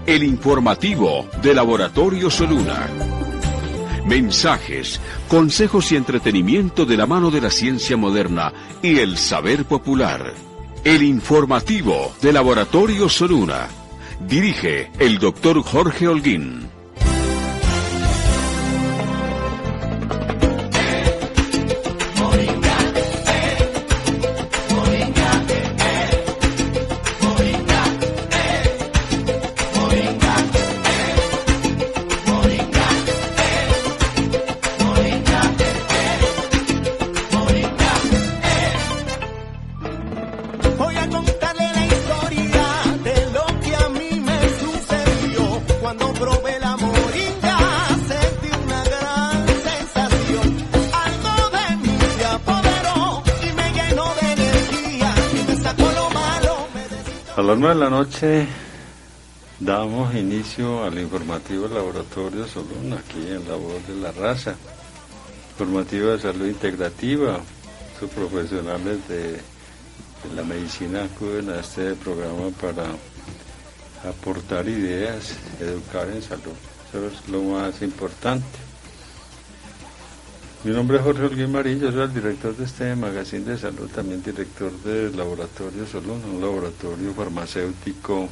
el informativo de Laboratorio Soluna. Mensajes, consejos y entretenimiento de la mano de la ciencia moderna y el saber popular. El informativo de Laboratorio Soluna. Dirige el doctor Jorge Holguín. A las 9 de la noche damos inicio al informativo Laboratorio Soluna, aquí en La Voz de la Raza. Informativo de salud integrativa. Sus profesionales de la medicina acuden a este programa para aportar ideas, educar en salud. Eso es lo más importante. Mi nombre es Jorge Holguín Marín, yo soy el director de este magazine de salud, también director del Laboratorio Soluna, un laboratorio farmacéutico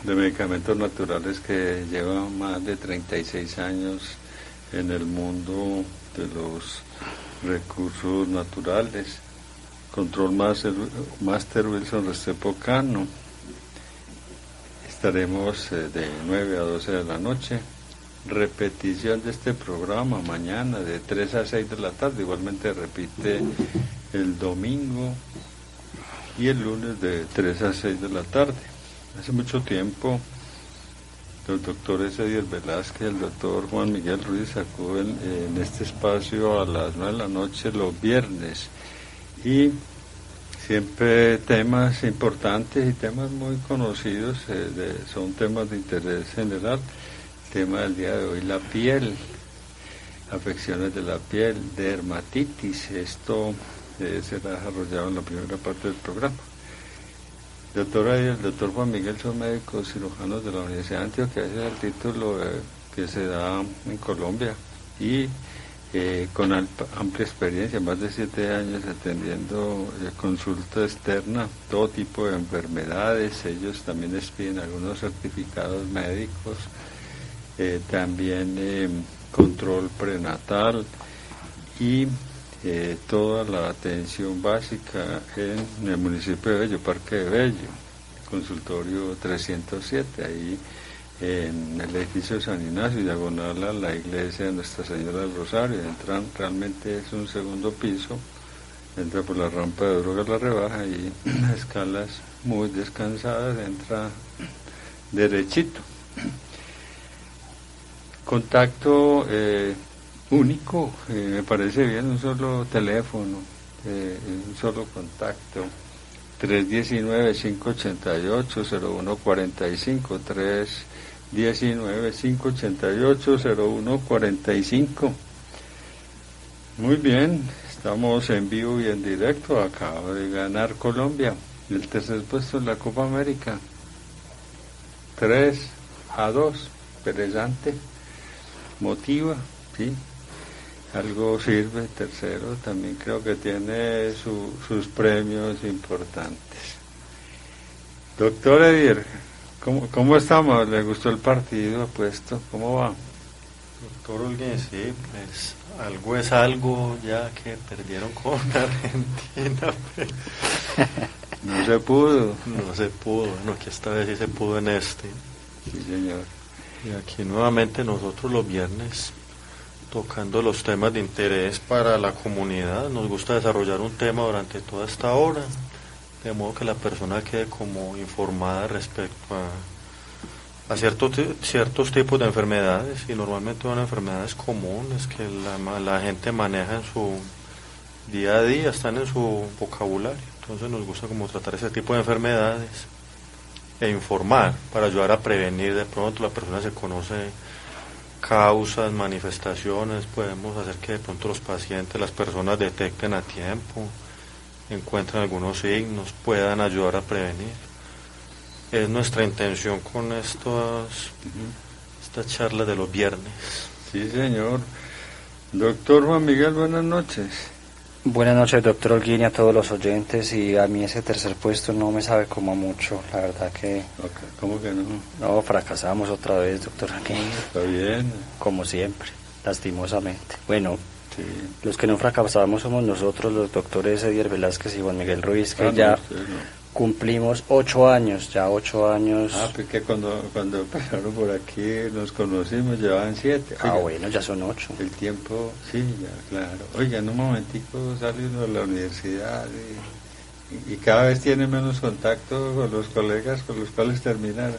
de medicamentos naturales que lleva más de 36 años en el mundo de los recursos naturales. Control Master Wilson Restrepo Cano. Estaremos de 9 a 12 de la noche. Repetición de este programa mañana de 3 a 6 de la tarde, igualmente repite el domingo y el lunes de 3 a 6 de la tarde. Hace mucho tiempo los doctores Ediel Velázquez y el doctor Juan Miguel Ruiz acuden en este espacio a las 9 de la noche los viernes, y siempre temas importantes y temas muy conocidos, son temas de interés general. Tema del día de hoy, la piel, afecciones de la piel, dermatitis. Esto será desarrollado en la primera parte del programa. Doctora y el doctor Juan Miguel son médicos cirujanos de la Universidad de Antioquia. Ese es el título que se da en Colombia, y con amplia experiencia, más de 7 años atendiendo consulta externa, todo tipo de enfermedades. Ellos también expiden algunos certificados médicos. También control prenatal y toda la atención básica en el municipio de Bello, Parque de Bello, consultorio 307, ahí en el edificio de San Ignacio, diagonal a la iglesia de Nuestra Señora del Rosario. Entran, realmente es un segundo piso, entra por la rampa de Drogas La Rebaja y escalas muy descansadas, entra derechito. Contacto único, me parece bien, un solo teléfono, un solo contacto, 319-588-0145, 319-588-0145. Muy bien, estamos en vivo y en directo. Acaba de ganar Colombia el tercer puesto en la Copa América, 3-2, interesante. Motiva, sí, algo sirve. Tercero, también creo que tiene sus premios importantes. Doctor Edier, ¿cómo estamos? ¿Le gustó el partido apuesto? ¿Cómo va? Doctor Holguín, sí, pues algo es algo, ya que perdieron con Argentina. Pues. No se pudo. No se pudo, bueno, que esta vez sí se pudo en este. Sí, señor. Y aquí nuevamente nosotros los viernes tocando los temas de interés para la comunidad. Nos gusta desarrollar un tema durante toda esta hora, de modo que la persona quede como informada respecto a ciertos tipos de enfermedades, y normalmente son enfermedades comunes que la gente maneja en su día a día, están en su vocabulario. Entonces nos gusta como tratar ese tipo de enfermedades e informar para ayudar a prevenir. De pronto la persona se conoce causas, manifestaciones, podemos hacer que de pronto los pacientes, las personas detecten a tiempo, encuentren algunos signos, puedan ayudar a prevenir. es nuestra intención con estas charlas de los viernes. Sí, señor. Doctor Juan Miguel, buenas noches. Buenas noches, doctor Holguín, y a todos los oyentes. Y a mí ese tercer puesto no me sabe como mucho, la verdad que... Okay. ¿Cómo que no? No, fracasamos otra vez, doctor Holguín. Está bien. Como siempre, lastimosamente. Bueno, sí. Los que no fracasamos somos nosotros, los doctores Edier Velázquez y Juan Miguel Ruiz, que no, ya no. Cumplimos 8 años, ya 8 años. Porque cuando pasaron por aquí nos conocimos, llevaban 7. Oiga, bueno, ya son 8. El tiempo, sí, ya, claro. Oiga, en un momentico sale uno de la universidad y cada vez tiene menos contacto con los colegas con los cuales terminaron,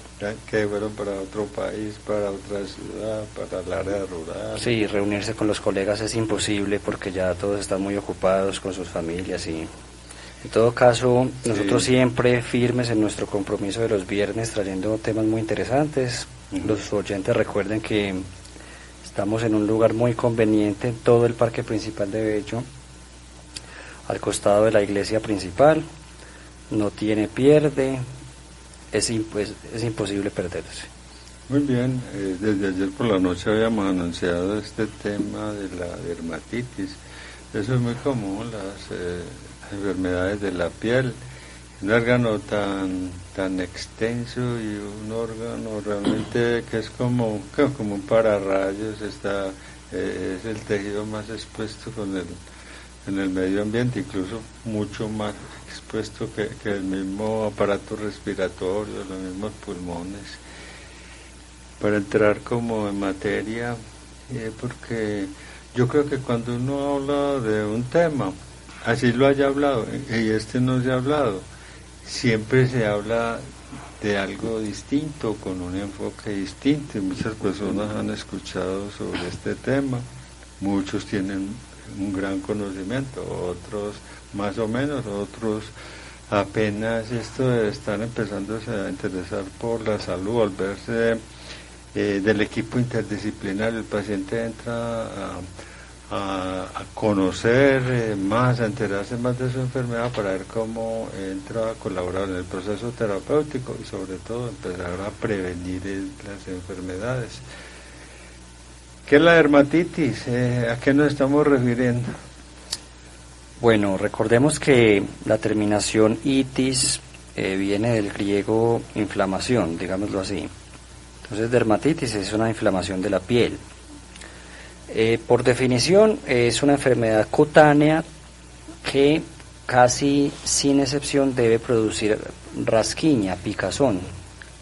que fueron para otro país, para otra ciudad, para el área rural. Sí, reunirse con los colegas es imposible porque ya todos están muy ocupados con sus familias y... En todo caso, nosotros siempre firmes en nuestro compromiso de los viernes trayendo temas muy interesantes. Los oyentes recuerden que estamos en un lugar muy conveniente en todo el parque principal de Bello, al costado de la iglesia principal, no tiene pierde, es imposible perderse. Muy bien, desde ayer por la noche habíamos anunciado este tema de la dermatitis. Eso es muy común, las enfermedades de la piel, un órgano tan extenso y un órgano realmente que es como un pararrayos, es el tejido más expuesto en el medio ambiente, incluso mucho más expuesto que el mismo aparato respiratorio, los mismos pulmones. Para entrar como en materia, porque yo creo que cuando uno habla de un tema, así lo haya hablado, y no se ha hablado, siempre se habla de algo distinto, con un enfoque distinto, y muchas personas han escuchado sobre este tema, muchos tienen un gran conocimiento, otros más o menos, otros apenas están empezando a interesar por la salud, al verse del equipo interdisciplinario, el paciente entra a conocer más, a enterarse más de su enfermedad para ver cómo entra a colaborar en el proceso terapéutico y sobre todo empezar a prevenir las enfermedades. ¿Qué es la dermatitis? ¿A qué nos estamos refiriendo? Bueno, recordemos que la terminación itis viene del griego inflamación, digámoslo así. Entonces, dermatitis es una inflamación de la piel. Por definición, es una enfermedad cutánea que casi sin excepción debe producir rasquiña, picazón,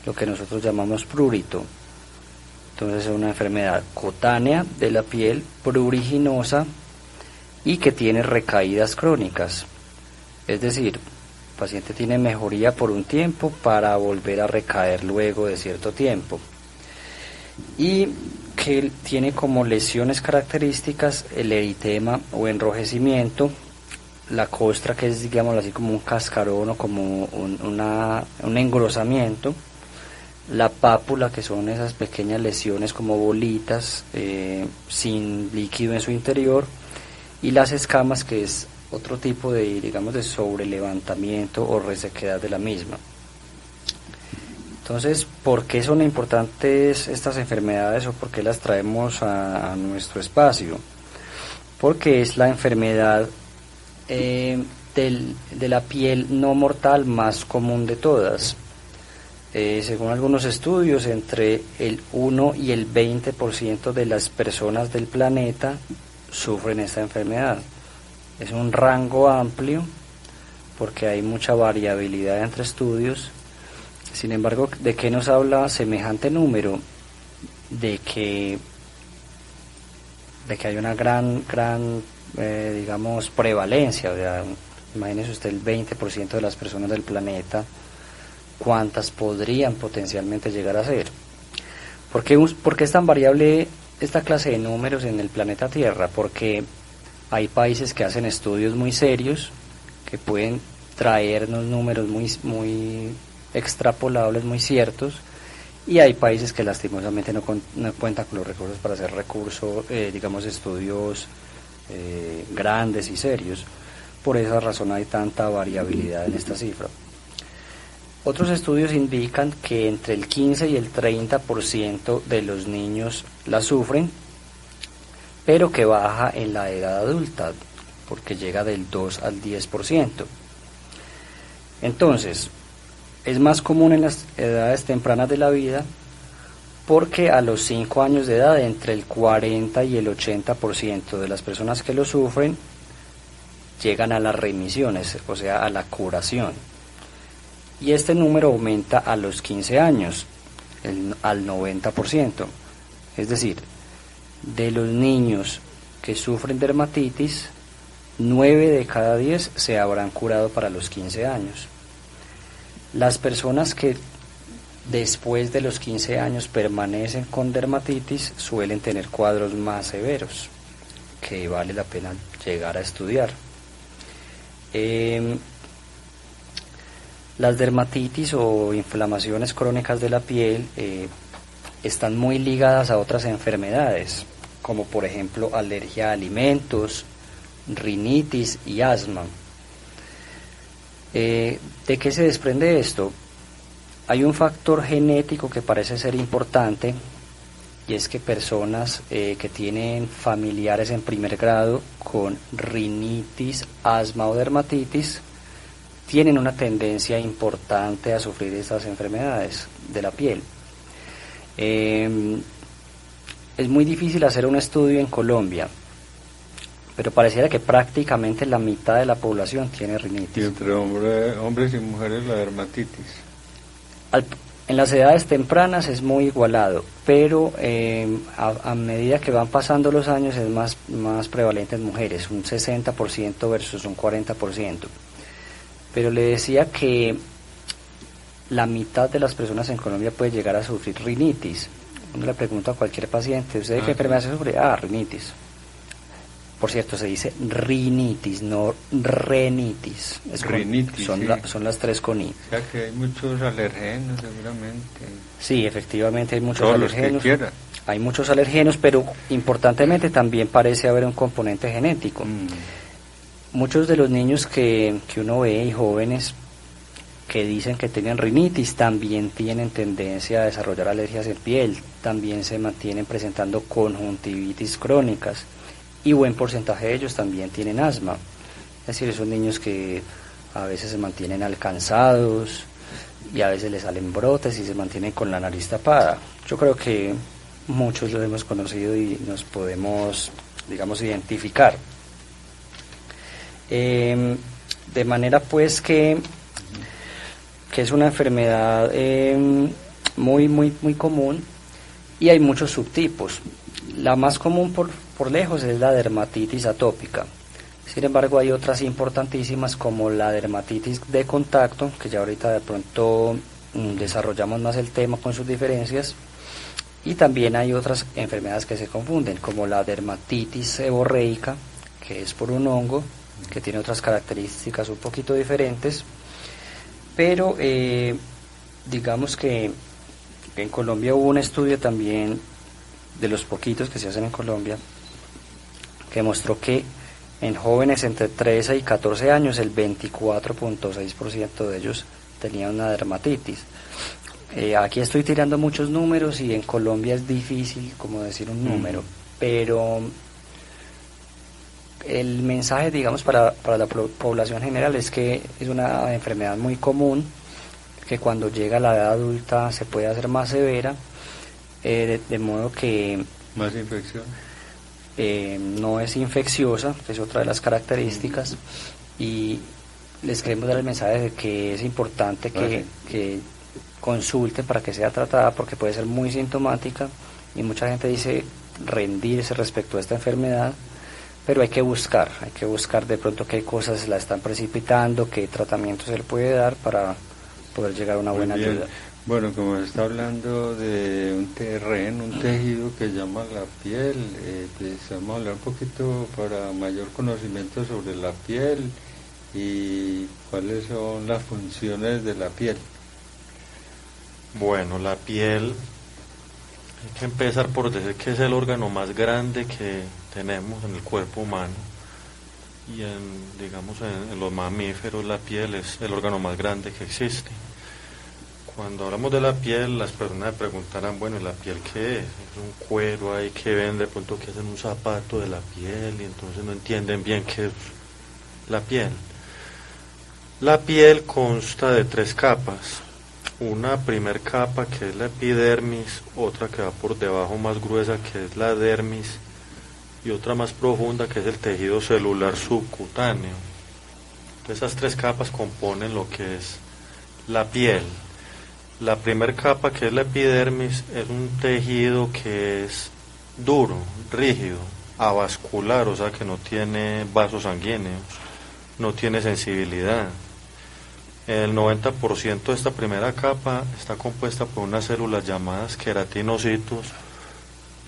lo que nosotros llamamos prurito. Entonces es una enfermedad cutánea de la piel, pruriginosa y que tiene recaídas crónicas. Es decir, el paciente tiene mejoría por un tiempo para volver a recaer luego de cierto tiempo. Y que tiene como lesiones características el eritema o enrojecimiento, la costra, que es, digamos así, como un cascarón o como un engrosamiento, la pápula, que son esas pequeñas lesiones como bolitas sin líquido en su interior, y las escamas, que es otro tipo de, digamos, de sobrelevantamiento o resequedad de la misma. Entonces, ¿por qué son importantes estas enfermedades o por qué las traemos a nuestro espacio? Porque es la enfermedad de la piel no mortal más común de todas. Según algunos estudios, entre el 1 y el 20% de las personas del planeta sufren esta enfermedad. Es un rango amplio porque hay mucha variabilidad entre estudios. Sin embargo, ¿de qué nos habla semejante número? De que hay una gran digamos, prevalencia. O sea, imagínese usted el 20% de las personas del planeta, ¿cuántas podrían potencialmente llegar a ser? ¿Por qué es tan variable esta clase de números en el planeta Tierra? Porque hay países que hacen estudios muy serios, que pueden traernos números muy extrapolables, muy ciertos, y hay países que lastimosamente no cuentan con los recursos para hacer digamos, estudios grandes y serios. Por esa razón hay tanta variabilidad en esta cifra. Otros estudios indican que entre el 15 y el 30% de los niños la sufren, pero que baja en la edad adulta, porque llega del 2 al 10%. Entonces, es más común en las edades tempranas de la vida, porque a los 5 años de edad entre el 40 y el 80% de las personas que lo sufren llegan a las remisiones, o sea, a la curación. Y este número aumenta a los 15 años, al 90%. Es decir, de los niños que sufren dermatitis, 9 de cada 10 se habrán curado para los 15 años. Las personas que después de los 15 años permanecen con dermatitis suelen tener cuadros más severos, que vale la pena llegar a estudiar. Las dermatitis o inflamaciones crónicas de la piel están muy ligadas a otras enfermedades, como por ejemplo alergia a alimentos, rinitis y asma. ¿De qué se desprende esto? Hay un factor genético que parece ser importante, y es que personas que tienen familiares en primer grado con rinitis, asma o dermatitis tienen una tendencia importante a sufrir estas enfermedades de la piel. Es muy difícil hacer un estudio en Colombia, pero pareciera que prácticamente la mitad de la población tiene rinitis. ¿Y entre hombres y mujeres la dermatitis? En las edades tempranas es muy igualado, pero a medida que van pasando los años es más prevalente en mujeres, un 60% versus un 40%. Pero le decía que la mitad de las personas en Colombia puede llegar a sufrir rinitis. Uno le pregunta a cualquier paciente, ¿usted de qué enfermedad se sufre? Rinitis. Por cierto, se dice rinitis, no renitis. Rinitis, son las tres con I. O sea que hay muchos alergenos seguramente. Sí, efectivamente hay muchos Todos alergenos. los que quiera. Hay muchos alergenos, pero importantemente también parece haber un componente genético. Muchos de los niños que uno ve y jóvenes que dicen que tienen rinitis también tienen tendencia a desarrollar alergias en piel, también se mantienen presentando conjuntivitis crónicas, y buen porcentaje de ellos también tienen asma. Es decir, esos niños que a veces se mantienen alcanzados y a veces les salen brotes y se mantienen con la nariz tapada. Yo creo que muchos los hemos conocido y nos podemos, digamos, identificar. De manera pues que es una enfermedad muy común, y hay muchos subtipos. La más común por lejos es la dermatitis atópica. Sin embargo, hay otras importantísimas como la dermatitis de contacto, que ya ahorita de pronto desarrollamos más el tema con sus diferencias, y también hay otras enfermedades que se confunden, como la dermatitis seborreica, que es por un hongo, que tiene otras características un poquito diferentes, pero digamos que en Colombia hubo un estudio también, de los poquitos que se hacen en Colombia, que mostró que en jóvenes entre 13 y 14 años el 24.6% de ellos tenían una dermatitis. Aquí estoy tirando muchos números y en Colombia es difícil como decir un número, pero el mensaje, digamos, para la población general es que es una enfermedad muy común, que cuando llega a la edad adulta se puede hacer más severa, de modo que más infección. No es infecciosa, que es otra de las características, y les queremos dar el mensaje de que es importante que consulten para que sea tratada, porque puede ser muy sintomática, y mucha gente dice rendirse respecto a esta enfermedad, pero hay que buscar de pronto qué cosas la están precipitando, qué tratamiento se le puede dar para poder llegar a una buena ayuda. Bueno, como se está hablando de un terreno, un tejido que llama la piel, pues vamos a hablar un poquito para mayor conocimiento sobre la piel y cuáles son las funciones de la piel. Bueno, la piel, hay que empezar por decir que es el órgano más grande que tenemos en el cuerpo humano, y digamos en los mamíferos la piel es el órgano más grande que existe. Cuando hablamos de la piel, las personas me preguntarán, bueno, ¿y la piel qué es? ¿Es un cuero ahí que ven de pronto que hacen un zapato de la piel y entonces no entienden bien qué es la piel? La piel consta de 3 capas. Una primer capa que es la epidermis, otra que va por debajo más gruesa que es la dermis y otra más profunda que es el tejido celular subcutáneo. Entonces, esas 3 capas componen lo que es la piel. La primera capa, que es la epidermis, es un tejido que es duro, rígido, avascular, o sea que no tiene vasos sanguíneos, no tiene sensibilidad. El 90% de esta primera capa está compuesta por unas células llamadas queratinocitos,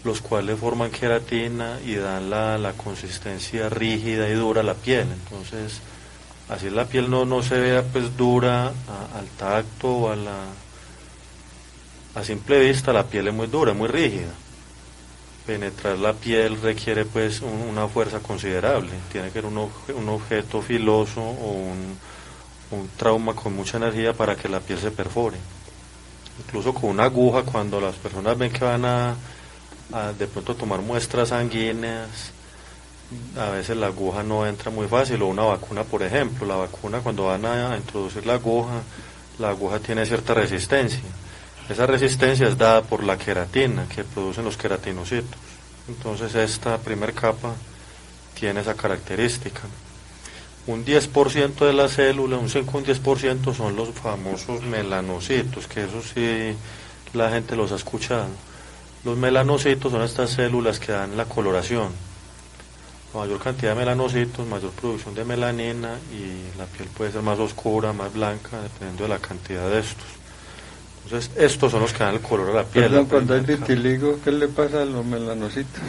los cuales forman queratina y dan la consistencia rígida y dura a la piel. Entonces, así la piel no se vea pues dura al tacto o a simple vista. La piel es muy dura, muy rígida. Penetrar la piel requiere pues una fuerza considerable. Tiene que ser un objeto filoso o un trauma con mucha energía para que la piel se perfore. Incluso con una aguja, cuando las personas ven que van a de pronto tomar muestras sanguíneas, a veces la aguja no entra muy fácil. O una vacuna, por ejemplo, la vacuna, cuando van a introducir la aguja tiene cierta resistencia. Esa resistencia es dada por la queratina que producen los queratinocitos. Entonces esta primera capa tiene esa característica. Un 10% de la célula, un 10% son los famosos melanocitos, que eso sí la gente los ha escuchado. Los melanocitos son estas células que dan la coloración. A mayor cantidad de melanocitos, mayor producción de melanina y la piel puede ser más oscura, más blanca, dependiendo de la cantidad de estos. Entonces, estos son los que dan el color a la piel. Perdón, cuando hay vitiligo, ¿qué le pasa a los melanocitos?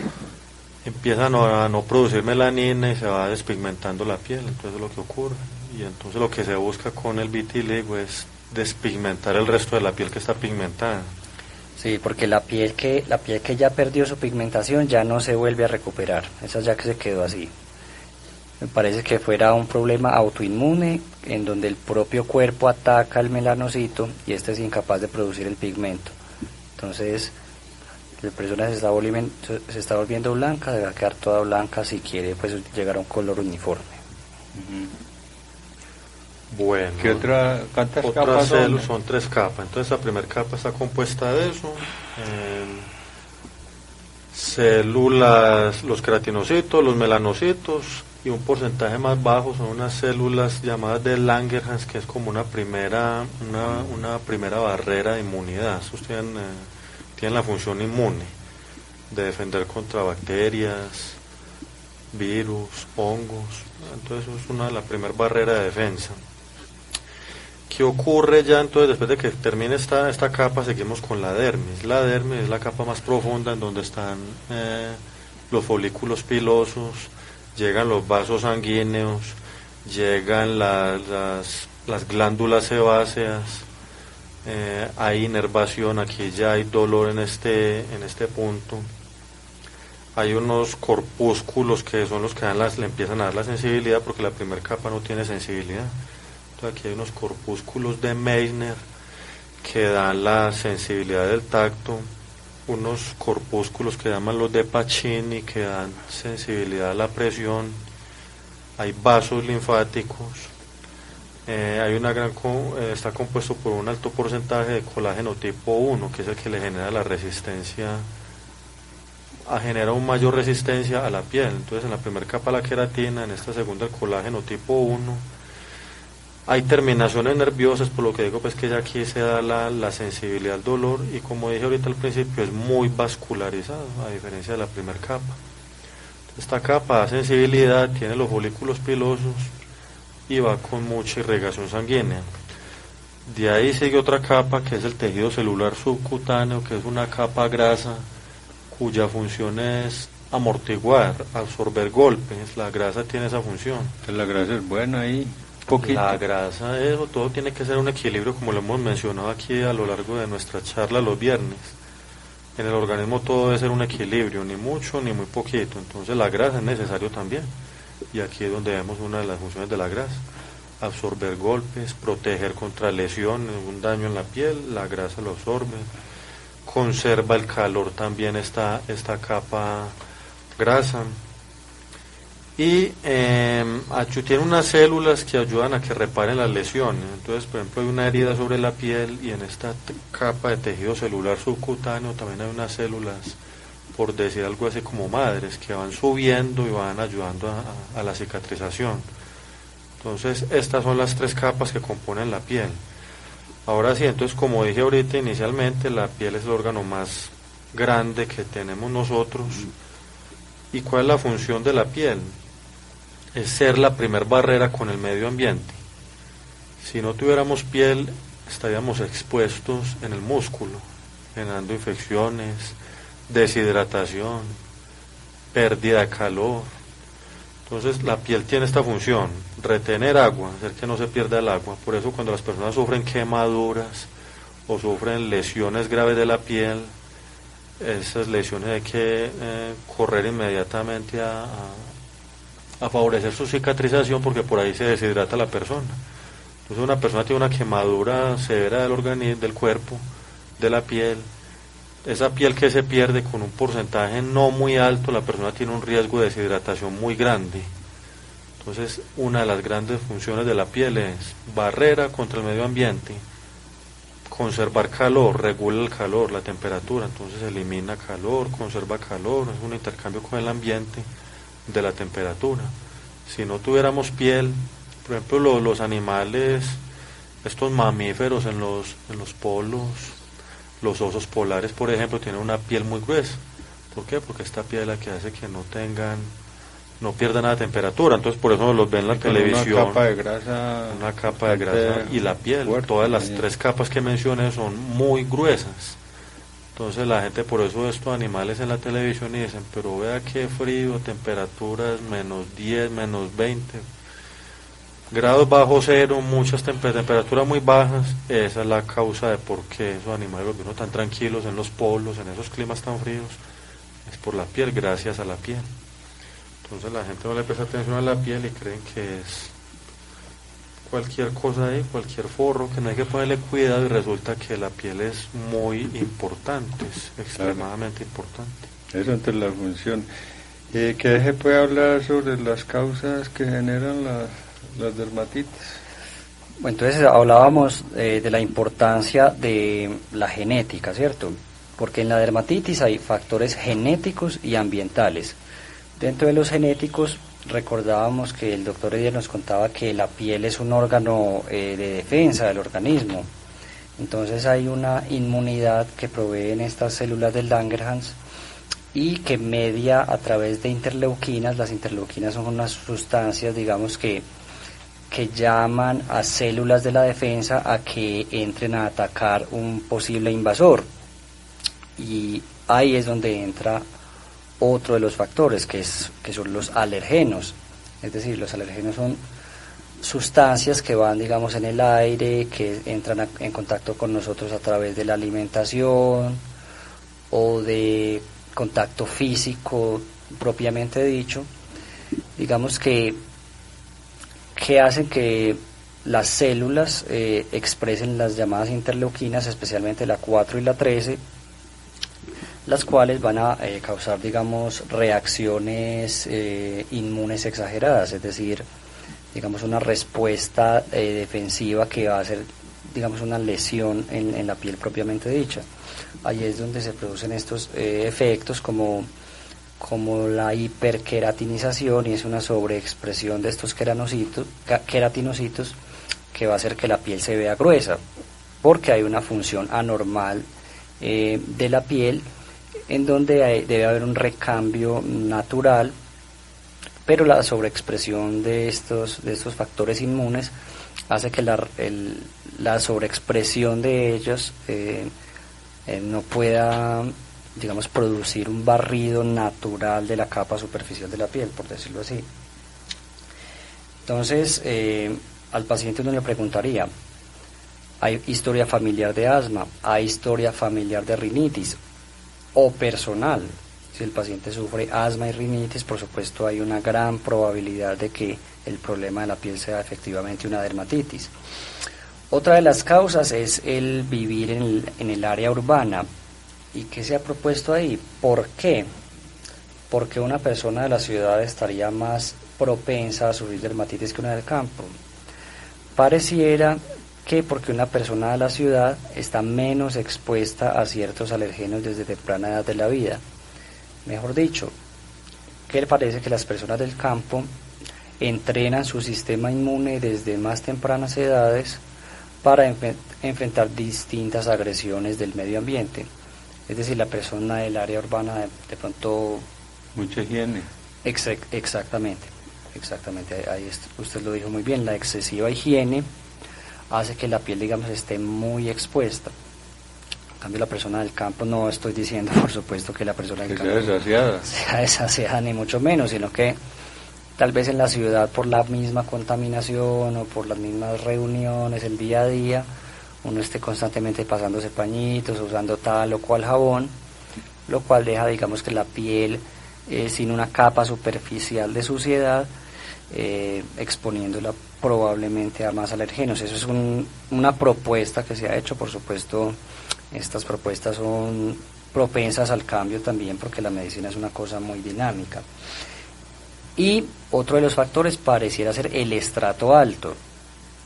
Empiezan a no producir melanina y se va despigmentando la piel, entonces es lo que ocurre. Y entonces lo que se busca con el vitiligo es despigmentar el resto de la piel que está pigmentada. Sí, porque la piel que ya perdió su pigmentación ya no se vuelve a recuperar, esa ya que se quedó así. Me parece que fuera un problema autoinmune en donde el propio cuerpo ataca al melanocito y este es incapaz de producir el pigmento. Entonces, la persona se está volviendo blanca, debe quedar toda blanca si quiere pues llegar a un color uniforme. Bueno, ¿cuántas otras capas células son 3 capas. Entonces la primera capa está compuesta de eso, células, los queratinocitos, los melanocitos, y un porcentaje más bajo son unas células llamadas de Langerhans, que es como una primera barrera de inmunidad. Estos tienen la función inmune de defender contra bacterias, virus, hongos. Entonces eso es la primera barrera de defensa. ¿Qué ocurre ya entonces después de que termine esta capa? Seguimos con la dermis. La dermis es la capa más profunda en donde están los folículos pilosos, llegan los vasos sanguíneos, llegan las glándulas sebáceas, hay inervación, aquí ya hay dolor en este punto. Hay unos corpúsculos que son los que le empiezan a dar la sensibilidad, porque la primera capa no tiene sensibilidad. Entonces aquí hay unos corpúsculos de Meissner que dan la sensibilidad del tacto, unos corpúsculos que llaman los de Pacini que dan sensibilidad a la presión, hay vasos linfáticos, está compuesto por un alto porcentaje de colágeno tipo 1, que es el que le genera la resistencia, genera una mayor resistencia a la piel. Entonces en la primera capa la queratina, en esta segunda el colágeno tipo 1. Hay terminaciones nerviosas, por lo que digo pues que ya aquí se da la sensibilidad al dolor, y como dije ahorita al principio es muy vascularizado a diferencia de la primera capa. Esta capa da sensibilidad, tiene los folículos pilosos y va con mucha irrigación sanguínea. De ahí sigue otra capa que es el tejido celular subcutáneo, que es una capa grasa cuya función es amortiguar, absorber golpes. La grasa tiene esa función. La grasa es buena ahí. La grasa, eso todo tiene que ser un equilibrio, como lo hemos mencionado aquí a lo largo de nuestra charla los viernes. En el organismo todo debe ser un equilibrio, ni mucho ni muy poquito. Entonces la grasa es necesario también, y aquí es donde vemos una de las funciones de la grasa. absorber golpes, proteger contra lesiones, un daño en la piel, la grasa lo absorbe, conserva el calor también esta capa grasa, y tiene unas células que ayudan a que reparen las lesiones. Entonces, por ejemplo, hay una herida sobre la piel y en esta capa de tejido celular subcutáneo también hay unas células, por decir algo así, como madres, que van subiendo y van ayudando a la cicatrización. Entonces, estas son las 3 capas que componen la piel. Ahora sí, entonces, como dije ahorita inicialmente, la piel es el órgano más grande que tenemos nosotros. ¿Y cuál es la función de la piel? Es ser la primer barrera con el medio ambiente. Si no tuviéramos piel, estaríamos expuestos en el músculo, generando infecciones, deshidratación, pérdida de calor. Entonces la piel tiene esta función, retener agua, hacer que no se pierda el agua. Por eso cuando las personas sufren quemaduras o sufren lesiones graves de la piel, esas lesiones hay que correr inmediatamente a favorecer su cicatrización, porque por ahí se deshidrata la persona. Entonces una persona tiene una quemadura severa del organismo, del cuerpo, de la piel, esa piel que se pierde con un porcentaje no muy alto, la persona tiene un riesgo de deshidratación muy grande. Entonces, una de las grandes funciones de la piel es barrera contra el medio ambiente, conservar calor, regula el calor, la temperatura, entonces elimina calor, conserva calor, es un intercambio con el ambiente de la temperatura. Si no tuviéramos piel, por ejemplo, los animales, estos mamíferos en los polos, los osos polares, por ejemplo, tienen una piel muy gruesa. ¿Por qué? Porque esta piel es la que hace que no pierdan la temperatura. Entonces, por eso los ven en la televisión. Una capa de grasa y la piel. Fuerte, todas las 3 capas que mencioné son muy gruesas. Entonces, la gente por eso ve estos animales en la televisión y dicen, pero vea qué frío, temperaturas -10, -20. Grados bajo cero, muchas temperaturas muy bajas. Esa es la causa de por qué esos animales los vieron tan tranquilos en los polos, en esos climas tan fríos. Es por la piel, gracias a la piel. Entonces la gente no le presta atención a la piel y creen que es cualquier cosa ahí, cualquier forro, que no hay que ponerle cuidado, y resulta que la piel es muy importante, es extremadamente importante. Eso entre la función. ¿Qué se puede hablar sobre las causas que generan las dermatitis? Bueno, entonces hablábamos de la importancia de la genética, ¿cierto? Porque en la dermatitis hay factores genéticos y ambientales. Dentro de los genéticos, recordábamos que el doctor Edier nos contaba que la piel es un órgano de defensa del organismo. Entonces hay una inmunidad que proveen estas células del Langerhans y que media a través de interleuquinas. Las interleuquinas son unas sustancias, digamos, que llaman a células de la defensa a que entren a atacar un posible invasor. Y ahí es donde entra otro de los factores, que son los alergenos. Es decir, los alergenos son sustancias que van, digamos, en el aire, que entran en contacto con nosotros a través de la alimentación o de contacto físico propiamente dicho. Digamos que hacen que las células expresen las llamadas interleuquinas, especialmente la 4 y la 13, las cuales van a causar, digamos, reacciones inmunes exageradas, es decir, digamos, una respuesta defensiva que va a ser, digamos, una lesión en la piel propiamente dicha. Ahí es donde se producen estos efectos como la hiperqueratinización, y es una sobreexpresión de estos queratinocitos que va a hacer que la piel se vea gruesa, porque hay una función anormal de la piel, en donde debe haber un recambio natural, pero la sobreexpresión de estos factores inmunes hace que la sobreexpresión de ellos no pueda, digamos, producir un barrido natural de la capa superficial de la piel, por decirlo así. Entonces, al paciente uno le preguntaría, ¿hay historia familiar de asma? ¿Hay historia familiar de rinitis? O personal, si el paciente sufre asma y rinitis, por supuesto hay una gran probabilidad de que el problema de la piel sea efectivamente una dermatitis. Otra de las causas es el vivir en el área urbana. ¿Y qué se ha propuesto ahí? ¿Por qué? Porque una persona de la ciudad estaría más propensa a sufrir dermatitis que una del campo. Pareciera que porque una persona de la ciudad está menos expuesta a ciertos alergenos desde temprana edad de la vida. Mejor dicho, que parece que las personas del campo entrenan su sistema inmune desde más tempranas edades para enfrentar distintas agresiones del medio ambiente. Es decir, la persona del área urbana de pronto... Mucha higiene. Exactamente, ahí usted lo dijo muy bien, la excesiva higiene hace que la piel, digamos, esté muy expuesta. En cambio, la persona del campo, no estoy diciendo, por supuesto, que la persona del campo sea desasiada, ni mucho menos, sino que tal vez en la ciudad, por la misma contaminación o por las mismas reuniones, el día a día, uno esté constantemente pasándose pañitos, usando tal o cual jabón, lo cual deja, digamos, que la piel sin una capa superficial de suciedad, exponiéndola probablemente a más alergenos. Eso es una propuesta que se ha hecho. Por supuesto, estas propuestas son propensas al cambio también, porque la medicina es una cosa muy dinámica. Y otro de los factores pareciera ser el estrato alto,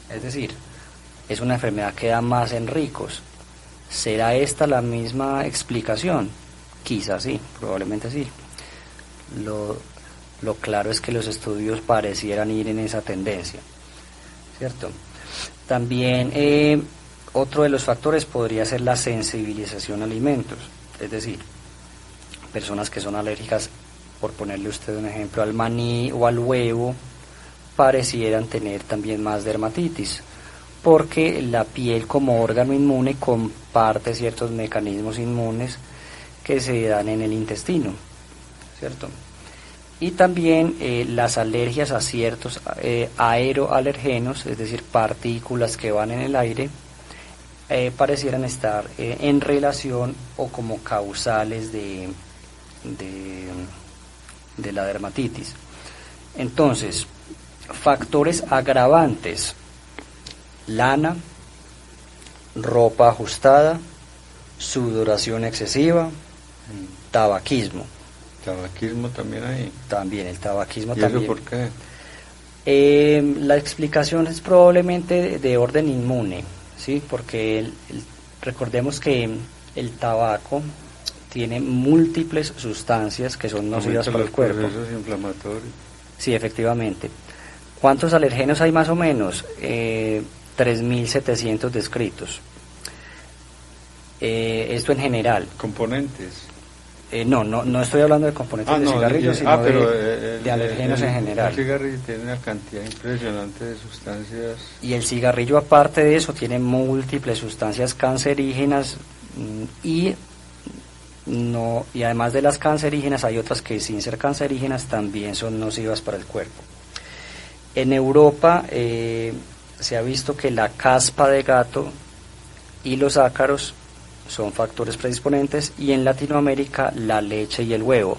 es decir, es una enfermedad que da más en ricos. ¿Será esta la misma explicación? Quizás sí, probablemente sí. Lo claro es que los estudios parecieran ir en esa tendencia, ¿cierto? También otro de los factores podría ser la sensibilización a alimentos, es decir, personas que son alérgicas, por ponerle usted un ejemplo, al maní o al huevo, parecieran tener también más dermatitis, porque la piel como órgano inmune comparte ciertos mecanismos inmunes que se dan en el intestino, ¿cierto? Y también las alergias a ciertos aeroalergenos, es decir, partículas que van en el aire, parecieran estar en relación o como causales de la dermatitis. Entonces, factores agravantes: lana, ropa ajustada, sudoración excesiva, tabaquismo. ¿Tabaquismo también hay? También, el tabaquismo ¿Y también. eso por qué? La explicación es probablemente de orden inmune, ¿sí? Porque recordemos que el tabaco tiene múltiples sustancias que son nocivas para el cuerpo. Procesos inflamatorios. Sí, efectivamente. ¿Cuántos alergenos hay más o menos? 3.700 descritos. Esto en general. ¿Componentes? No estoy hablando de componentes de cigarrillos, sino de alergenos en general. El cigarrillo tiene una cantidad impresionante de sustancias. Y el cigarrillo, aparte de eso, tiene múltiples sustancias cancerígenas y además de las cancerígenas hay otras que, sin ser cancerígenas, también son nocivas para el cuerpo. En Europa se ha visto que la caspa de gato y los ácaros son factores predisponentes, y en Latinoamérica la leche y el huevo.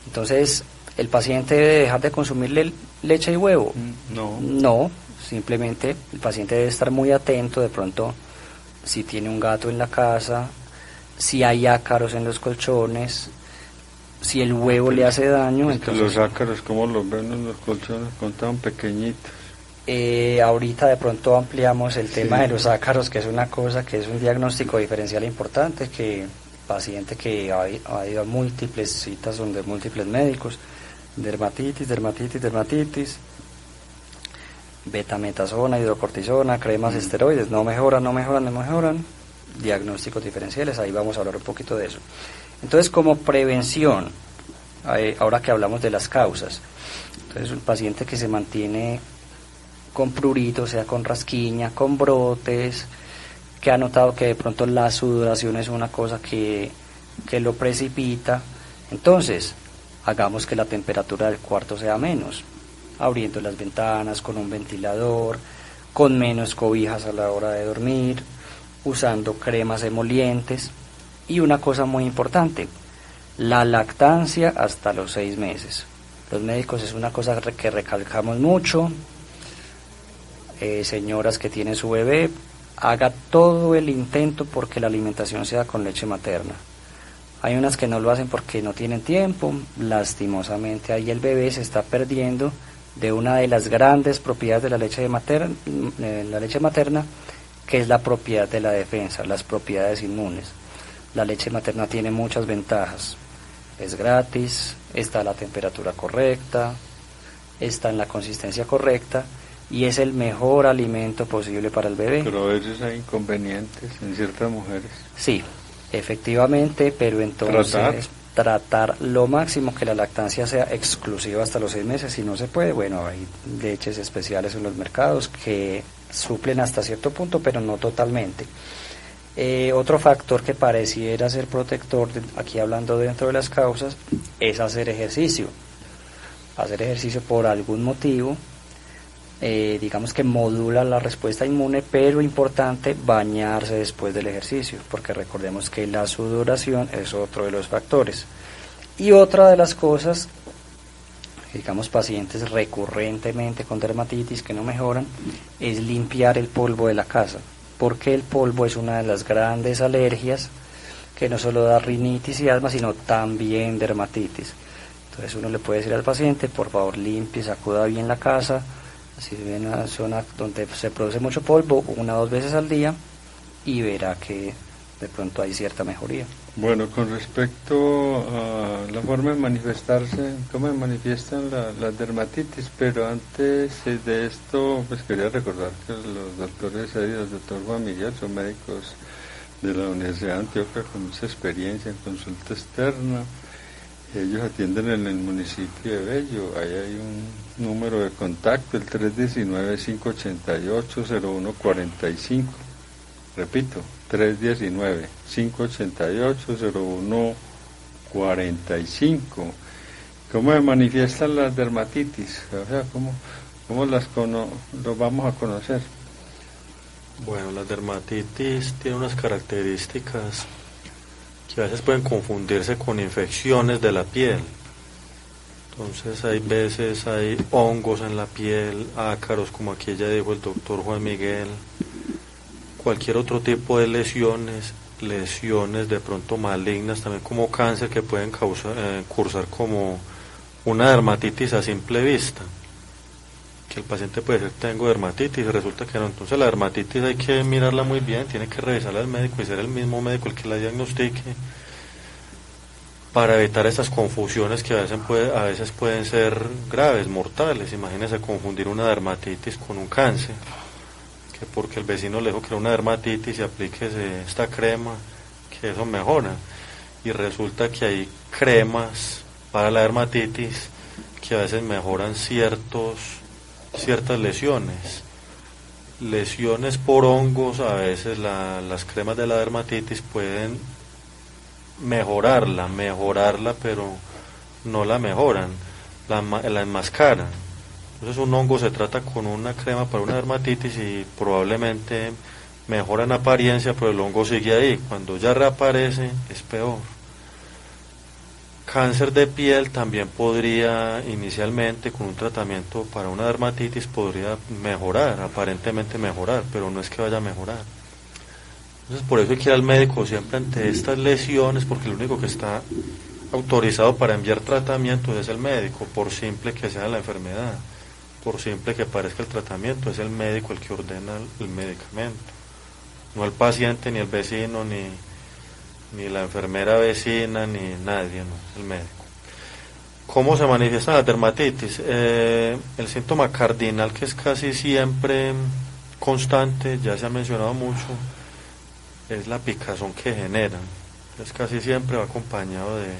Entonces, ¿el paciente debe dejar de consumir leche y huevo? No, simplemente el paciente debe estar muy atento, de pronto, si tiene un gato en la casa, si hay ácaros en los colchones, si el huevo le hace daño. Entonces, los ácaros, ¿cómo los ven en los colchones? Con tan pequeñitos. Ahorita de pronto ampliamos el tema de los ácaros, que es una cosa, que es un diagnóstico diferencial importante, que paciente que ha ido a múltiples citas donde múltiples médicos, dermatitis, betametasona, hidrocortisona, cremas, esteroides, no mejoran, diagnósticos diferenciales, ahí vamos a hablar un poquito de eso. Entonces, como prevención, ahora que hablamos de las causas, entonces un paciente que se mantiene con prurito, o sea, con rasquiña, con brotes, que ha notado que de pronto la sudoración es una cosa que lo precipita, entonces hagamos que la temperatura del cuarto sea menos, abriendo las ventanas, con un ventilador, con menos cobijas a la hora de dormir, usando cremas emolientes, y una cosa muy importante, la lactancia hasta los 6 meses. Los médicos es una cosa que recalcamos mucho. Señoras que tienen su bebé, haga todo el intento porque la alimentación sea con leche materna. Hay unas que no lo hacen porque no tienen tiempo, lastimosamente ahí el bebé se está perdiendo de una de las grandes propiedades de la leche materna, que es la propiedad de la defensa, las propiedades inmunes. La leche materna tiene muchas ventajas, es gratis, está a la temperatura correcta, está en la consistencia correcta, y es el mejor alimento posible para el bebé. Pero a veces hay inconvenientes en ciertas mujeres. Sí, efectivamente, pero entonces tratar lo máximo que la lactancia sea exclusiva hasta los 6 meses. Si no se puede, bueno, hay leches especiales en los mercados que suplen hasta cierto punto, pero no totalmente. Otro factor que pareciera ser protector, aquí hablando dentro de las causas, es hacer ejercicio. Hacer ejercicio por algún motivo, digamos que modula la respuesta inmune, pero importante bañarse después del ejercicio, porque recordemos que la sudoración es otro de los factores. Y otra de las cosas, digamos, pacientes recurrentemente con dermatitis que no mejoran, es limpiar el polvo de la casa, porque el polvo es una de las grandes alergias que no solo da rinitis y asma, sino también dermatitis. Entonces uno le puede decir al paciente, por favor limpie, sacuda bien la casa. Si vive en una zona donde se produce mucho polvo, 1 o 2 veces al día, y verá que de pronto hay cierta mejoría. Bueno, con respecto a la forma de manifestarse, cómo se manifiestan las dermatitis, pero antes de esto, pues quería recordar que los doctores ahí, el doctor Juan Miguel, son médicos de la Universidad de Antioquia con mucha experiencia en consulta externa. Ellos atienden en el municipio de Bello. Ahí hay un número de contacto, el 319-588-0145. Repito, 319-588-0145. ¿Cómo se manifiestan las dermatitis? O sea, ¿cómo los vamos a conocer? Bueno, la dermatitis tiene unas características que a veces pueden confundirse con infecciones de la piel. Entonces hay veces hay hongos en la piel, ácaros, como aquí ya dijo el doctor Juan Miguel, cualquier otro tipo de lesiones de pronto malignas, también como cáncer, que pueden cursar como una dermatitis a simple vista, que el paciente puede decir tengo dermatitis y resulta que no. Entonces la dermatitis hay que mirarla muy bien, tiene que revisarla al médico y ser el mismo médico el que la diagnostique, para evitar estas confusiones que a veces pueden ser graves, mortales. Imagínese confundir una dermatitis con un cáncer, que porque el vecino le dijo que era una dermatitis y aplíquese esta crema, que eso mejora, y resulta que hay cremas para la dermatitis que a veces mejoran ciertas lesiones por hongos. A veces las cremas de la dermatitis pueden mejorarla, pero no la mejoran, la enmascaran. Entonces un hongo se trata con una crema para una dermatitis y probablemente mejora en apariencia, pero el hongo sigue ahí. Cuando ya reaparece es peor. Cáncer de piel también podría inicialmente con un tratamiento para una dermatitis podría mejorar, aparentemente mejorar, pero no es que vaya a mejorar. Entonces por eso hay que ir al médico siempre ante estas lesiones, porque el único que está autorizado para enviar tratamientos es el médico, por simple que sea la enfermedad, por simple que parezca el tratamiento, es el médico el que ordena el medicamento, no el paciente, ni el vecino, ni la enfermera vecina, ni nadie, no, el médico. ¿Cómo se manifiesta la dermatitis? El síntoma cardinal, que es casi siempre constante, ya se ha mencionado mucho, es la picazón que generan. Entonces casi siempre va acompañado de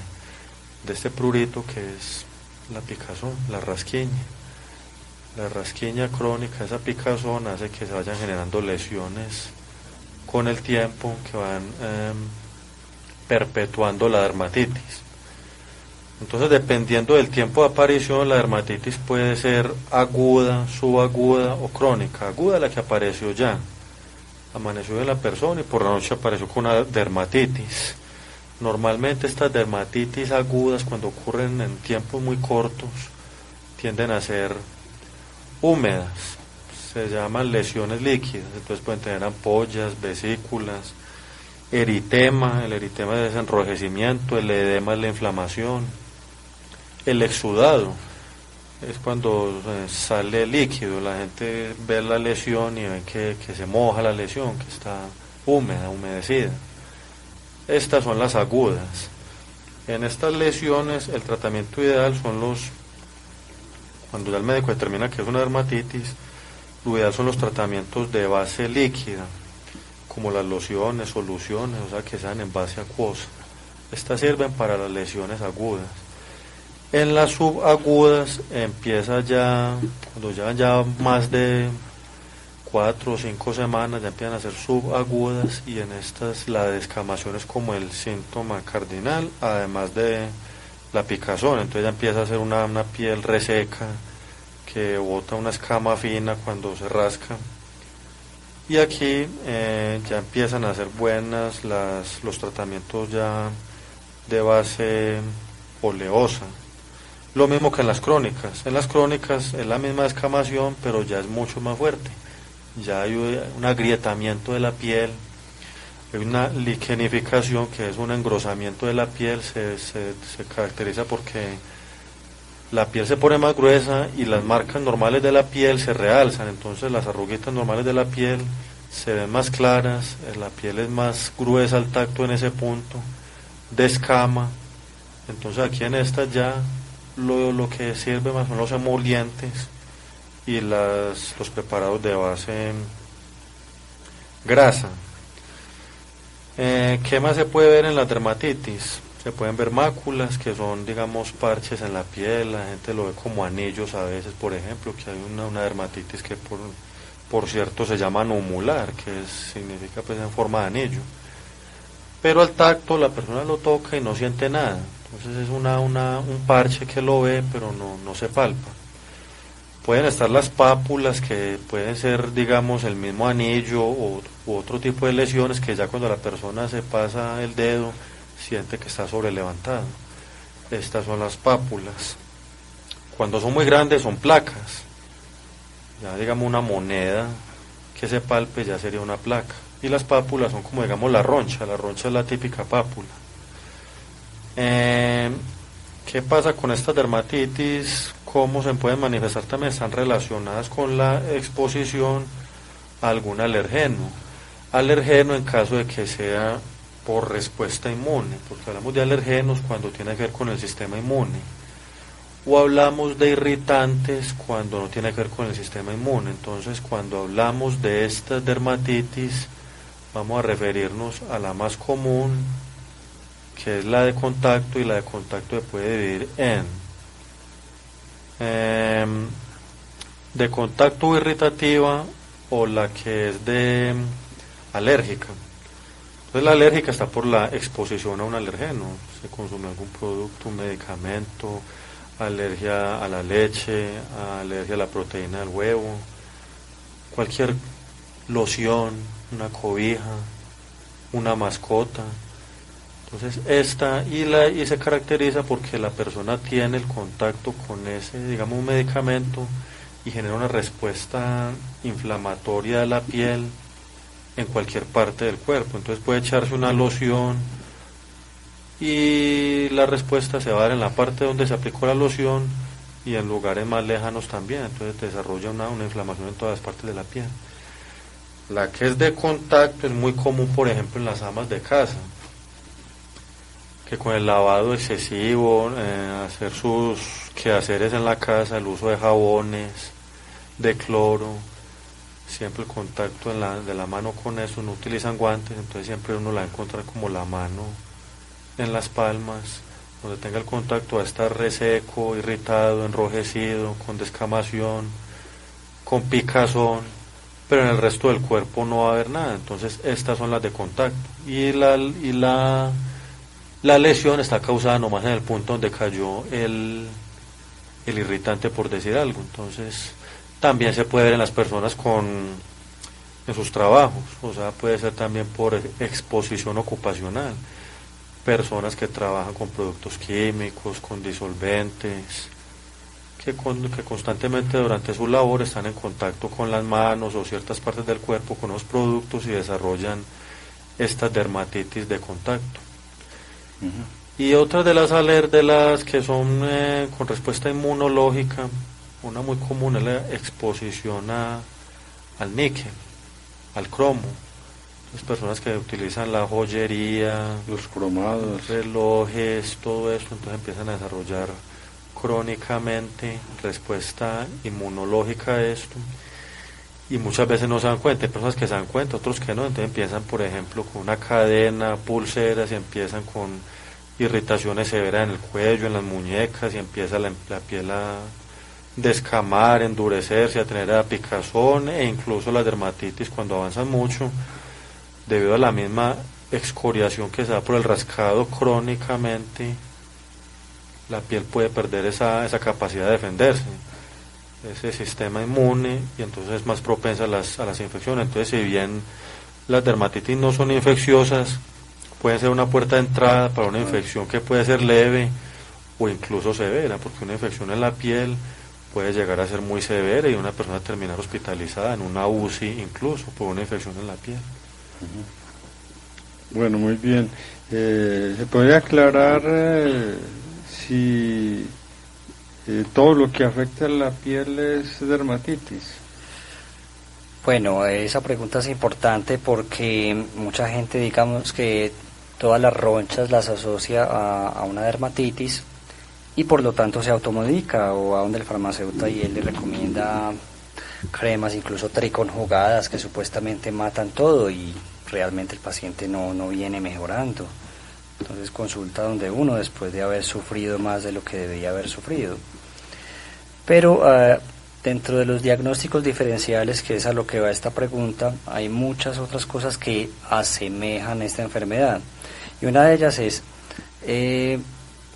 este prurito que es la picazón, la rasquiña. La rasquiña crónica, esa picazón hace que se vayan generando lesiones con el tiempo que van perpetuando la dermatitis. Entonces, dependiendo del tiempo de aparición, la dermatitis puede ser aguda, subaguda o crónica. Aguda, la que apareció ya, amaneció en la persona y por la noche apareció con una dermatitis. Normalmente estas dermatitis agudas, cuando ocurren en tiempos muy cortos, tienden a ser húmedas, se llaman lesiones líquidas, entonces pueden tener ampollas, vesículas, eritema, el eritema es enrojecimiento, el edema es la inflamación, el exudado es cuando sale líquido, la gente ve la lesión y ve que se moja la lesión, que está húmeda, humedecida. Estas son las agudas. En estas lesiones el tratamiento ideal son cuando ya el médico determina que es una dermatitis, lo ideal son los tratamientos de base líquida, como las lociones, soluciones, o sea que sean en base acuosa. Estas sirven para las lesiones agudas. En las subagudas empieza ya, cuando llevan ya más de 4 o 5 semanas, ya empiezan a ser subagudas, y en estas la descamación es como el síntoma cardinal, además de la picazón. Entonces ya empieza a ser una piel reseca que bota una escama fina cuando se rasca, y aquí ya empiezan a ser buenas los tratamientos ya de base oleosa. Lo mismo que en las crónicas. En las crónicas es la misma descamación, pero ya es mucho más fuerte. Ya hay un agrietamiento de la piel, hay una liquenificación, que es un engrosamiento de la piel, se caracteriza porque la piel se pone más gruesa y las marcas normales de la piel se realzan, entonces las arruguitas normales de la piel se ven más claras, la piel es más gruesa al tacto en ese punto, descama. Entonces aquí en esta ya lo que sirve más son los emolientes y los preparados de base grasa. ¿Qué más se puede ver en la dermatitis? Se pueden ver máculas, que son, digamos, parches en la piel. La gente lo ve como anillos a veces, por ejemplo, que hay una dermatitis que por cierto se llama numular, que significa pues en forma de anillo. Pero al tacto la persona lo toca y no siente nada. Entonces es un parche que lo ve, pero no se palpa. Pueden estar las pápulas, que pueden ser, digamos, el mismo anillo u otro tipo de lesiones, que ya cuando la persona se pasa el dedo siente que está sobrelevantado. Estas son las pápulas. Cuando son muy grandes son placas. Ya digamos una moneda que se palpe ya sería una placa. Y las pápulas son como, digamos, la roncha es la típica pápula. ¿Qué pasa con esta dermatitis? ¿Cómo se pueden manifestar? También están relacionadas con la exposición a algún alergeno. Alergeno en caso de que sea por respuesta inmune, porque hablamos de alergenos cuando tiene que ver con el sistema inmune, o hablamos de irritantes cuando no tiene que ver con el sistema inmune. Entonces, cuando hablamos de esta dermatitis, vamos a referirnos a la más común, que es la de contacto, y la de contacto se puede dividir en de contacto irritativa o la que es de alérgica. Entonces la alérgica está por la exposición a un alergeno, se consume algún producto, un medicamento, alergia a la leche, alergia a la proteína del huevo, cualquier loción, una cobija, una mascota. Entonces esta y se caracteriza porque la persona tiene el contacto con ese, digamos, un medicamento, y genera una respuesta inflamatoria de la piel en cualquier parte del cuerpo. Entonces puede echarse una loción y la respuesta se va a dar en la parte donde se aplicó la loción y en lugares más lejanos también. Entonces desarrolla una inflamación en todas partes de la piel. La que es de contacto es muy común, por ejemplo, en las amas de casa, que con el lavado excesivo, hacer sus quehaceres en la casa, el uso de jabones, de cloro, siempre el contacto de la mano con eso, no utilizan guantes, entonces siempre uno la va a encontrar como la mano en las palmas, donde tenga el contacto va a estar reseco, irritado, enrojecido, con descamación, con picazón, pero en el resto del cuerpo no va a haber nada. Entonces estas son las de contacto, y la lesión está causada nomás en el punto donde cayó el irritante, por decir algo. Entonces también se puede ver en las personas en sus trabajos, o sea, puede ser también por exposición ocupacional, personas que trabajan con productos químicos, con disolventes, que constantemente durante su labor están en contacto con las manos o ciertas partes del cuerpo con los productos y desarrollan estas dermatitis de contacto. Y otras de las que son con respuesta inmunológica, una muy común es la exposición al níquel, al cromo. Las personas que utilizan la joyería, los cromados, los relojes, todo esto, entonces empiezan a desarrollar crónicamente respuesta inmunológica a esto, y muchas veces no se dan cuenta. Hay personas que se dan cuenta, otros que no, entonces empiezan, por ejemplo, con una cadena, pulseras, y empiezan con irritaciones severas en el cuello, en las muñecas, y empieza la piel a descamar, endurecerse, a tener picazón, e incluso la dermatitis cuando avanzan mucho, debido a la misma excoriación que se da por el rascado crónicamente, la piel puede perder esa capacidad de defenderse, ese sistema inmune, y entonces es más propensa a las infecciones. Entonces, si bien las dermatitis no son infecciosas, pueden ser una puerta de entrada para una infección que puede ser leve o incluso severa, porque una infección en la piel puede llegar a ser muy severa y una persona terminar hospitalizada en una UCI incluso por una infección en la piel. Bueno, muy bien. ¿Se podría aclarar si todo lo que afecta a la piel es dermatitis? Bueno, esa pregunta es importante porque mucha gente, digamos que todas las ronchas las asocia a una dermatitis y por lo tanto se automedica, o a donde el farmacéutico y él le recomienda cremas, incluso triconjugadas, que supuestamente matan todo, y realmente el paciente no viene mejorando. Entonces consulta donde uno después de haber sufrido más de lo que debía haber sufrido. Pero dentro de los diagnósticos diferenciales, que es a lo que va esta pregunta, hay muchas otras cosas que asemejan esta enfermedad. Y una de ellas es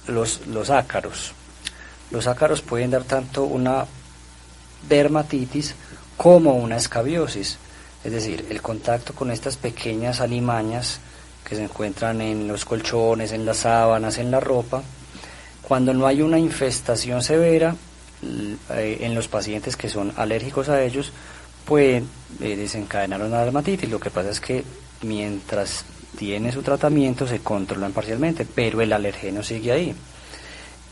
los ácaros. Los ácaros pueden dar tanto una dermatitis como una escabiosis. Es decir, el contacto con estas pequeñas alimañas que se encuentran en los colchones, en las sábanas, en la ropa, cuando no hay una infestación severa, en los pacientes que son alérgicos a ellos, pueden desencadenar una dermatitis. Lo que pasa es que mientras tiene su tratamiento se controlan parcialmente, pero el alergeno sigue ahí.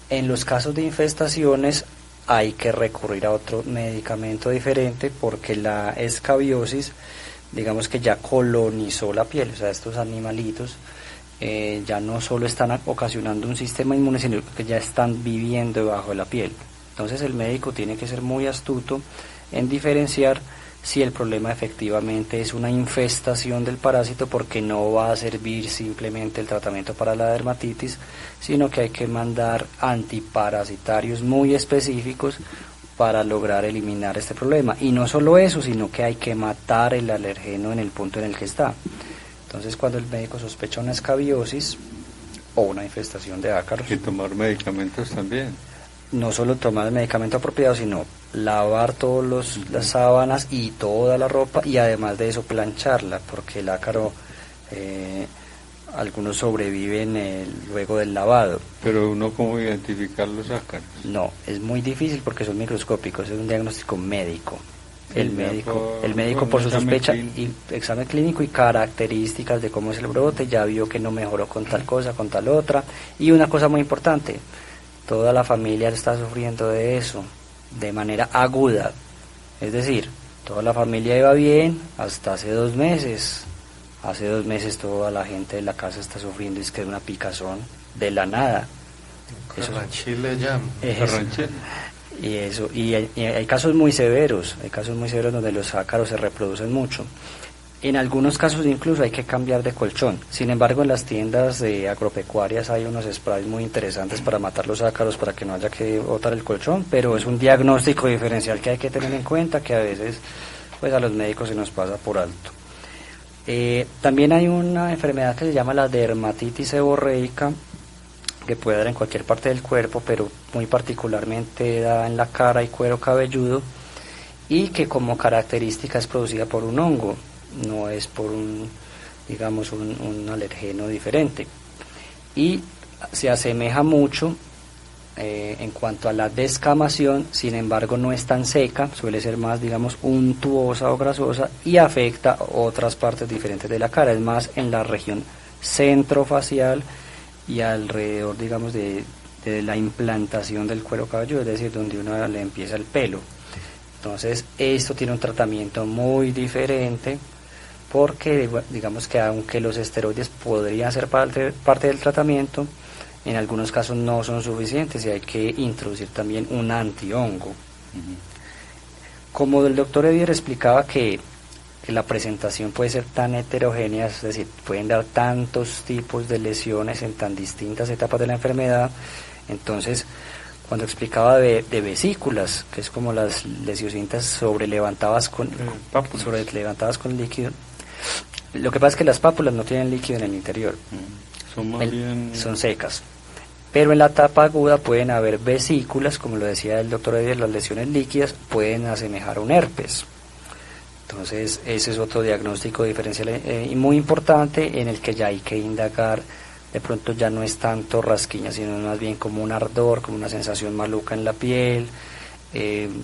En los casos de infestaciones hay que recurrir a otro medicamento diferente, porque la escabiosis, digamos que ya colonizó la piel, o sea, estos animalitos ya no solo están ocasionando un sistema inmune, sino que ya están viviendo debajo de la piel. Entonces el médico tiene que ser muy astuto en diferenciar si el problema efectivamente es una infestación del parásito, porque no va a servir simplemente el tratamiento para la dermatitis, sino que hay que mandar antiparasitarios muy específicos para lograr eliminar este problema. Y no solo eso, sino que hay que matar el alergeno en el punto en el que está. Entonces, cuando el médico sospecha una escabiosis o una infestación de ácaros, Y tomar medicamentos también. no solo tomar el medicamento apropiado, sino lavar todas las sábanas y toda la ropa, y además de eso plancharla, porque el ácaro, algunos sobreviven luego del lavado. Pero uno, ¿cómo identificar los ácaros? No, es muy difícil porque son microscópicos, es un diagnóstico médico. El médico por su sospecha y examen clínico y características de cómo es el brote, ya vio que no mejoró con tal cosa, con tal otra. Y una cosa muy importante, toda la familia está sufriendo de eso de manera aguda, es decir, toda la familia iba bien hasta hace 2 meses. Hace 2 meses toda la gente de la casa está sufriendo, es que es una picazón de la nada. Carranchile ya. Y eso, y hay casos muy severos, donde los ácaros se reproducen mucho. En algunos casos incluso hay que cambiar de colchón. Sin embargo, en las tiendas de agropecuarias hay unos sprays muy interesantes para matar los ácaros, para que no haya que botar el colchón, pero es un diagnóstico diferencial que hay que tener en cuenta, que a veces pues a los médicos se nos pasa por alto. También hay una enfermedad que se llama la dermatitis seborreica, que puede dar en cualquier parte del cuerpo, pero muy particularmente da en la cara y cuero cabelludo, y que como característica es producida por un hongo, no es por un alergeno diferente, y se asemeja mucho en cuanto a la descamación, sin embargo no es tan seca, suele ser más, digamos, untuosa o grasosa y afecta otras partes diferentes de la cara, es más en la región centrofacial y alrededor, digamos, de la implantación del cuero cabelludo, es decir, donde uno le empieza el pelo. Entonces esto tiene un tratamiento muy diferente, porque digamos que aunque los esteroides podrían ser parte del tratamiento, en algunos casos no son suficientes y hay que introducir también un antihongo. Como el doctor Edier explicaba que la presentación puede ser tan heterogénea, es decir, pueden dar tantos tipos de lesiones en tan distintas etapas de la enfermedad, entonces cuando explicaba de vesículas, que es como las lesioncitas sobrelevantadas con líquido, lo que pasa es que las pápulas no tienen líquido en el interior, son secas. Pero en la etapa aguda pueden haber vesículas, como lo decía el doctor Edier, las lesiones líquidas pueden asemejar a un herpes. Entonces ese es otro diagnóstico diferencial y muy importante, en el que ya hay que indagar. De pronto ya no es tanto rasquiña, sino más bien como un ardor, como una sensación maluca en la piel,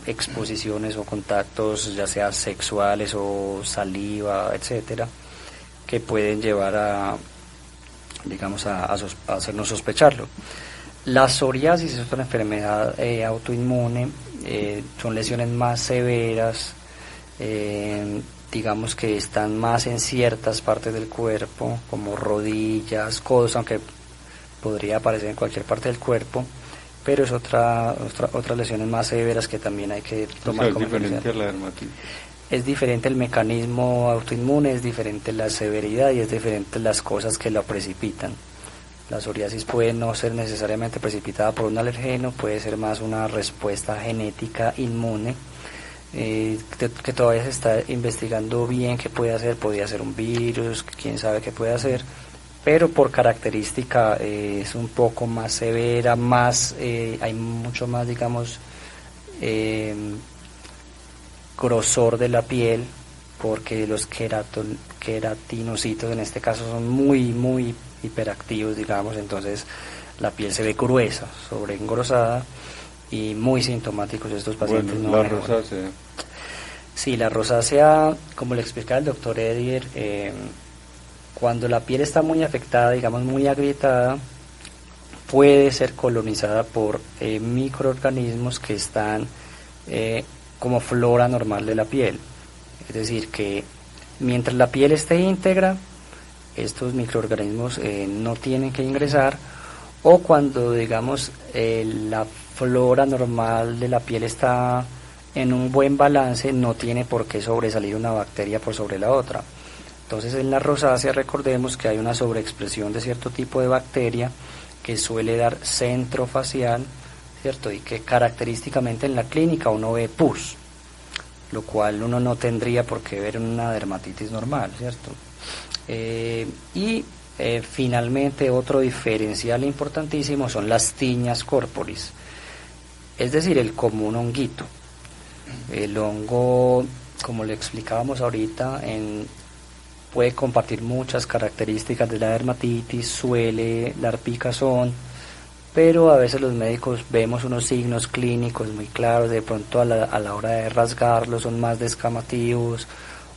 exposiciones o contactos ya sea sexuales o saliva, etcétera, que pueden llevar a, digamos, a hacernos sospecharlo. La psoriasis es una enfermedad autoinmune, son lesiones más severas, digamos que están más en ciertas partes del cuerpo, como rodillas, codos, aunque podría aparecer en cualquier parte del cuerpo, pero es otras lesiones más severas que también hay que tomar como diferente a la dermatitis. Es diferente el mecanismo autoinmune, es diferente la severidad y es diferente las cosas que lo precipitan. La psoriasis puede no ser necesariamente precipitada por un alergeno, puede ser más una respuesta genética inmune, que todavía se está investigando bien qué puede hacer, podría ser un virus, quién sabe qué puede hacer, pero por característica es un poco más severa, hay mucho más, digamos, grosor de la piel, porque los queratinocitos en este caso son muy hiperactivos, digamos, entonces la piel se ve gruesa, sobreengrosada y muy sintomáticos estos pacientes. Bueno, la rosácea. Sí, la rosácea, como le explicaba el doctor Edier, cuando la piel está muy afectada, digamos muy agrietada, puede ser colonizada por microorganismos que están como flora normal de la piel. Es decir, que mientras la piel esté íntegra, estos microorganismos no tienen que ingresar, o cuando, digamos, la flora normal de la piel está en un buen balance, no tiene por qué sobresalir una bacteria por sobre la otra. Entonces en la rosácea recordemos que hay una sobreexpresión de cierto tipo de bacteria que suele dar centro facial, ¿cierto? Y que característicamente en la clínica uno ve pus, lo cual uno no tendría por qué ver en una dermatitis normal, ¿cierto? Finalmente otro diferencial importantísimo son las tiñas corporis, es decir, el común honguito. El hongo, como le explicábamos ahorita, puede compartir muchas características de la dermatitis, suele dar picazón, pero a veces los médicos vemos unos signos clínicos muy claros, de pronto a la hora de rasgarlos son más descamativos,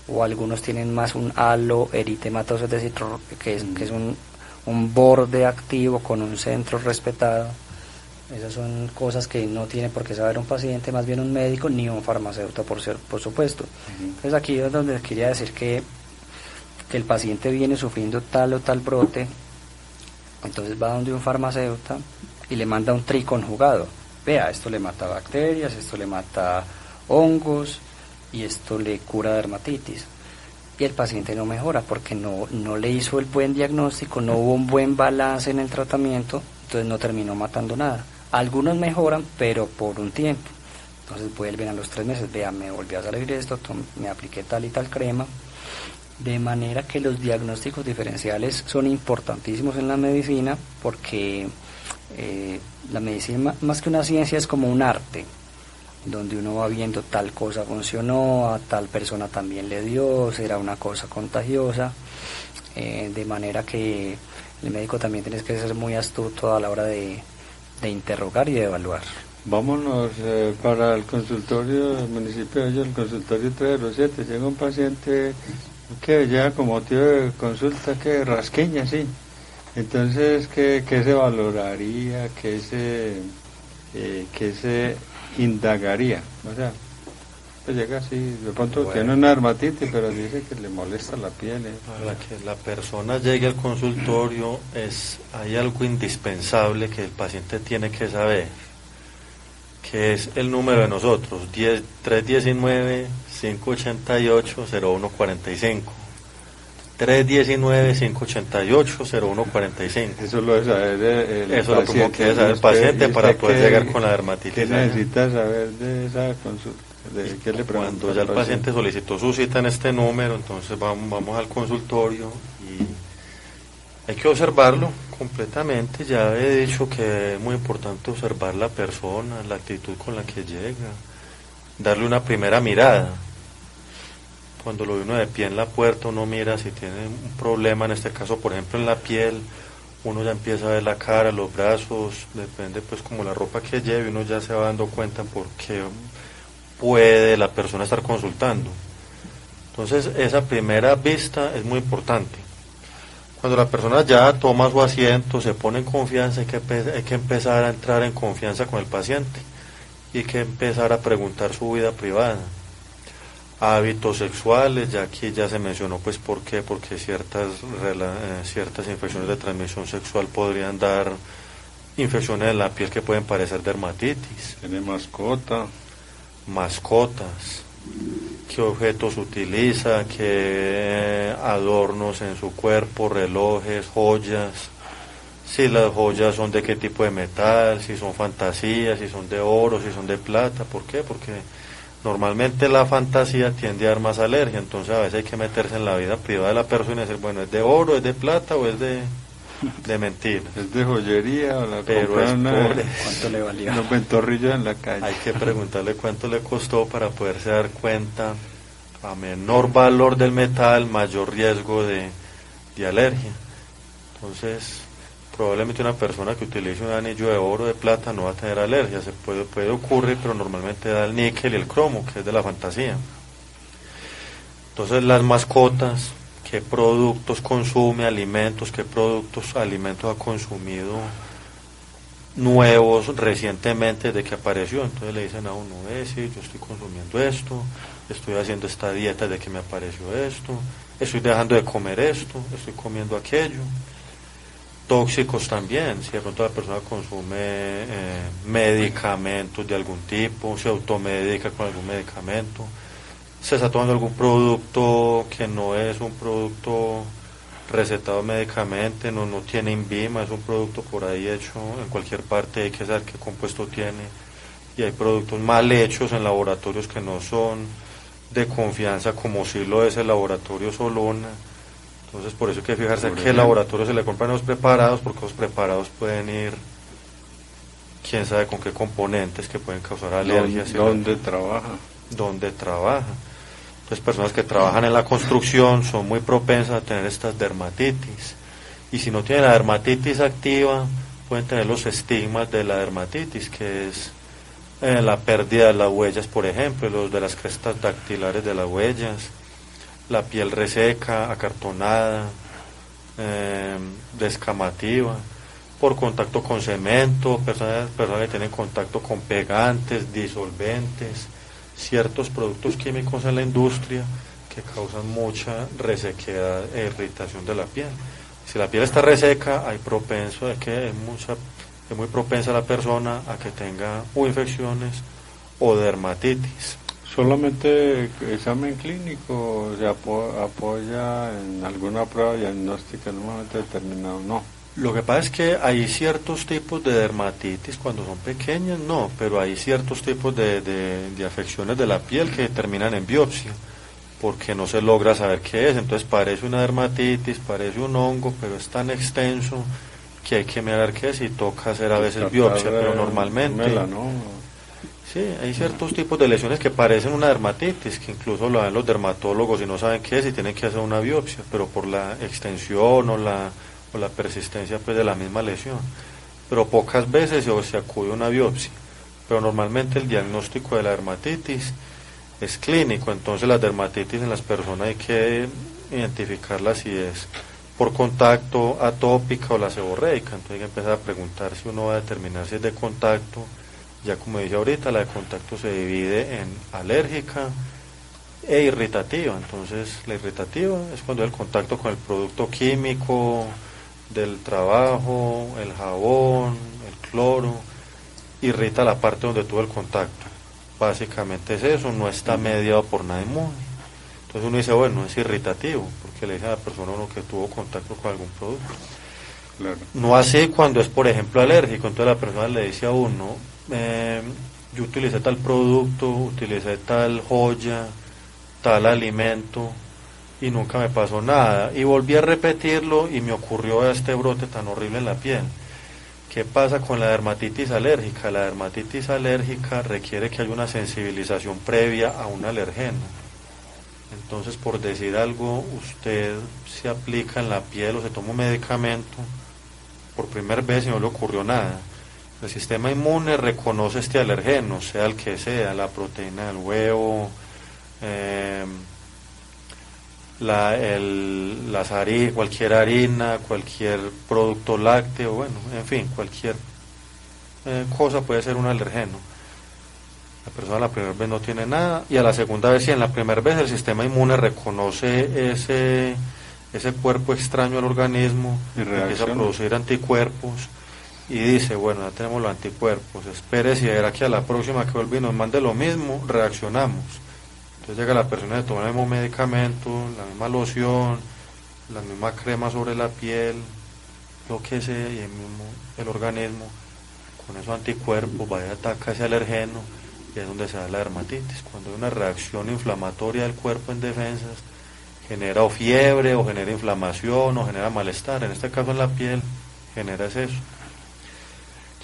o algunos tienen más un halo eritematoso, es decir, que es un borde activo con un centro respetado. Esas son cosas que no tiene por qué saber un paciente, más bien un médico, ni un farmacéutico, por supuesto. Entonces aquí es donde quería decir que el paciente viene sufriendo tal o tal brote, entonces va donde un farmacéutico y le manda un triconjugado. Vea, esto le mata bacterias, esto le mata hongos y esto le cura dermatitis. Y el paciente no mejora porque no le hizo el buen diagnóstico, no hubo un buen balance en el tratamiento, entonces no terminó matando nada. Algunos mejoran, pero por un tiempo. Entonces vuelven a los 3 meses, vea, me volvió a salir esto, me apliqué tal y tal crema. De manera que los diagnósticos diferenciales son importantísimos en la medicina, porque la medicina, más que una ciencia, es como un arte, donde uno va viendo tal cosa funcionó, a tal persona también le dio, será una cosa contagiosa, de manera que el médico también tiene que ser muy astuto a la hora de de interrogar y de evaluar. Vámonos para el consultorio del municipio de Bello, el consultorio 307. Llega un paciente que llega con motivo de consulta, que rasquiña, sí. Entonces, ¿qué se valoraría? ¿Qué se indagaría? O sea, pues llega así, de pronto tiene una dermatitis, pero dice que le molesta la piel. Para que la persona llegue al consultorio hay algo indispensable que el paciente tiene que saber, que es el número de nosotros, 319-588-0145. 319-588-0145. Eso lo debe saber Eso lo primero que debe saber el paciente para poder llegar con la dermatitis. ¿Qué necesita saber de esa consulta? ¿De qué le pregunta? Cuando ya el paciente solicitó su cita en este número, entonces vamos al consultorio y hay que observarlo completamente. Ya he dicho que es muy importante observar la persona, la actitud con la que llega, darle una primera mirada. Cuando lo ve uno de pie en la puerta, uno mira si tiene un problema, en este caso, por ejemplo, en la piel, uno ya empieza a ver la cara, los brazos, depende pues como la ropa que lleve, uno ya se va dando cuenta por qué puede la persona estar consultando. Entonces, esa primera vista es muy importante. Cuando la persona ya toma su asiento, se pone en confianza, hay que empezar a entrar en confianza con el paciente y hay que empezar a preguntar su vida privada. Hábitos sexuales, ya aquí ya se mencionó pues por qué, porque ciertas infecciones de transmisión sexual podrían dar infecciones en la piel que pueden parecer dermatitis. Tiene mascotas, qué objetos utiliza, qué adornos en su cuerpo, relojes, joyas, si las joyas son de qué tipo de metal, si son fantasías, si son de oro, si son de plata. ¿Por qué? Porque normalmente la fantasía tiende a dar más alergia, entonces a veces hay que meterse en la vida privada de la persona y decir, bueno, ¿es de oro, es de plata o es de mentira? ¿Es de joyería o la pero es ¿cuánto le valió? Unos ventorrillos en la calle. Hay que preguntarle cuánto le costó para poderse dar cuenta. A menor valor del metal, mayor riesgo de alergia. Entonces, probablemente una persona que utilice un anillo de oro o de plata no va a tener alergia. Se puede ocurrir, pero normalmente da el níquel y el cromo, que es de la fantasía. Entonces, las mascotas, qué productos consume, alimentos ha consumido nuevos recientemente desde que apareció. Entonces le dicen a uno, sí, yo estoy consumiendo esto, estoy haciendo esta dieta desde que me apareció esto, estoy dejando de comer esto, estoy comiendo aquello. Tóxicos también, si de pronto la persona consume medicamentos de algún tipo, se automedica con algún medicamento, se está tomando algún producto que no es un producto recetado médicamente, no tiene INVIMA, es un producto por ahí hecho en cualquier parte, hay que saber qué compuesto tiene, y hay productos mal hechos en laboratorios que no son de confianza, como si lo es el laboratorio Soluna. Entonces por eso hay que fijarse a qué laboratorio se le compran los preparados, porque los preparados pueden ir quién sabe con qué componentes que pueden causar alergias. ¿Dónde trabaja? Entonces personas que trabajan en la construcción son muy propensas a tener estas dermatitis, y si no tienen la dermatitis activa pueden tener los estigmas de la dermatitis, que es la pérdida de las huellas, por ejemplo, los de las crestas dactilares de las huellas, la piel reseca, acartonada, descamativa, por contacto con cemento, personas que tienen contacto con pegantes, disolventes, ciertos productos químicos en la industria que causan mucha resequedad e irritación de la piel. Si la piel está reseca, es muy propensa la persona a que tenga o infecciones o dermatitis. ¿Solamente examen clínico se apoya en alguna prueba diagnóstica en un momento determinado? No. Lo que pasa es que hay ciertos tipos de dermatitis cuando son pequeñas, no, pero hay ciertos tipos de afecciones de la piel que terminan en biopsia, porque no se logra saber qué es. Entonces parece una dermatitis, parece un hongo, pero es tan extenso que hay que mirar qué es y toca hacer a veces biopsia, pero normalmente... Sí, hay ciertos tipos de lesiones que parecen una dermatitis, que incluso lo ven los dermatólogos y no saben qué es y tienen que hacer una biopsia, pero por la extensión o la persistencia pues de la misma lesión. pero pocas veces se acude a una biopsia. Pero normalmente el diagnóstico de la dermatitis es clínico, entonces la dermatitis en las personas hay que identificarla si es por contacto, atópica o la seborreica. Entonces hay que empezar a preguntar si uno va a determinar si es de contacto. Ya como dije ahorita, la de contacto se divide en alérgica e irritativa. Entonces la irritativa es cuando el contacto con el producto químico del trabajo, el jabón, el cloro, irrita la parte donde tuvo el contacto. Básicamente es eso, no está mediado por nada inmune. Entonces uno dice, bueno, es irritativo, porque le dice a la persona uno que tuvo contacto con algún producto. Claro. No así cuando es, por ejemplo, alérgico. Entonces la persona le dice a uno, yo utilicé tal producto, utilicé tal joya, tal alimento, y nunca me pasó nada. Y volví a repetirlo y me ocurrió este brote tan horrible en la piel. ¿Qué pasa con la dermatitis alérgica? La dermatitis alérgica requiere que haya una sensibilización previa a un alergeno. Entonces, por decir algo, usted se aplica en la piel o se toma un medicamento por primera vez y no le ocurrió nada. El sistema inmune reconoce este alergeno, sea el que sea, la proteína del huevo, cualquier harina, cualquier producto lácteo, bueno, en fin, cualquier cosa puede ser un alergeno. La persona la primera vez no tiene nada y a la segunda vez sí. En la primera vez el sistema inmune reconoce ese cuerpo extraño al organismo, empieza a producir anticuerpos y dice, bueno, ya tenemos los anticuerpos, espérese y a ver aquí a la próxima que vuelve y nos mande lo mismo, reaccionamos. Entonces llega la persona y toma el mismo medicamento, la misma loción, la misma crema sobre la piel, lo que sea, y el organismo con esos anticuerpos va y ataca ese alergeno, y es donde se da la dermatitis. Cuando hay una reacción inflamatoria del cuerpo en defensas, genera o fiebre, o genera inflamación, o genera malestar. En este caso en la piel genera eso.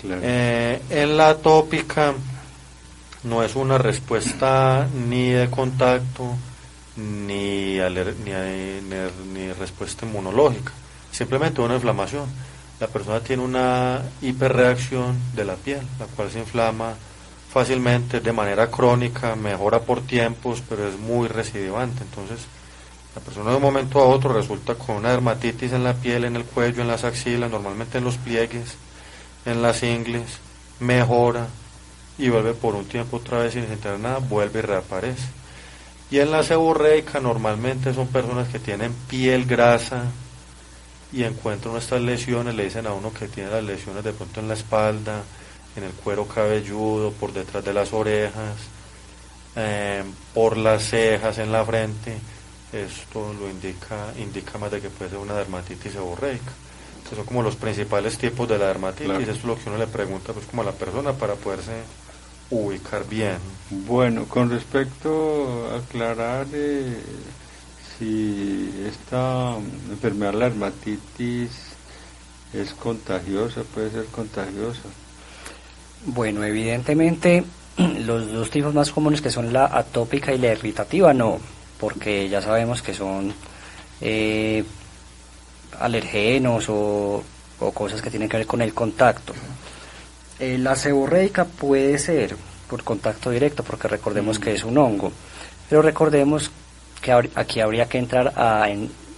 Claro. En la atópica no es una respuesta ni de contacto ni respuesta inmunológica, simplemente una inflamación. La persona tiene una hiperreacción de la piel, la cual se inflama fácilmente, de manera crónica, mejora por tiempos, pero es muy recidivante. Entonces la persona de un momento a otro resulta con una dermatitis en la piel, en el cuello, en las axilas, normalmente en los pliegues, en las ingles, mejora y vuelve por un tiempo otra vez sin sentir nada, vuelve y reaparece. Y en la seborreica normalmente son personas que tienen piel grasa y encuentran estas lesiones, le dicen a uno que tiene las lesiones de pronto en la espalda, en el cuero cabelludo, por detrás de las orejas, por las cejas, en la frente. Esto lo indica más de que puede ser una dermatitis seborreica. Estos son como los principales tipos de la dermatitis. Claro. Eso es lo que uno le pregunta pues como a la persona para poderse ubicar bien. Bueno, con respecto a aclarar si esta enfermedad, la dermatitis, es contagiosa, puede ser contagiosa. Bueno, evidentemente los dos tipos más comunes, que son la atópica y la irritativa, no, porque ya sabemos que son alergenos o cosas que tienen que ver con el contacto. La seborreica puede ser por contacto directo, porque recordemos que es un hongo, pero recordemos que aquí habría que entrar a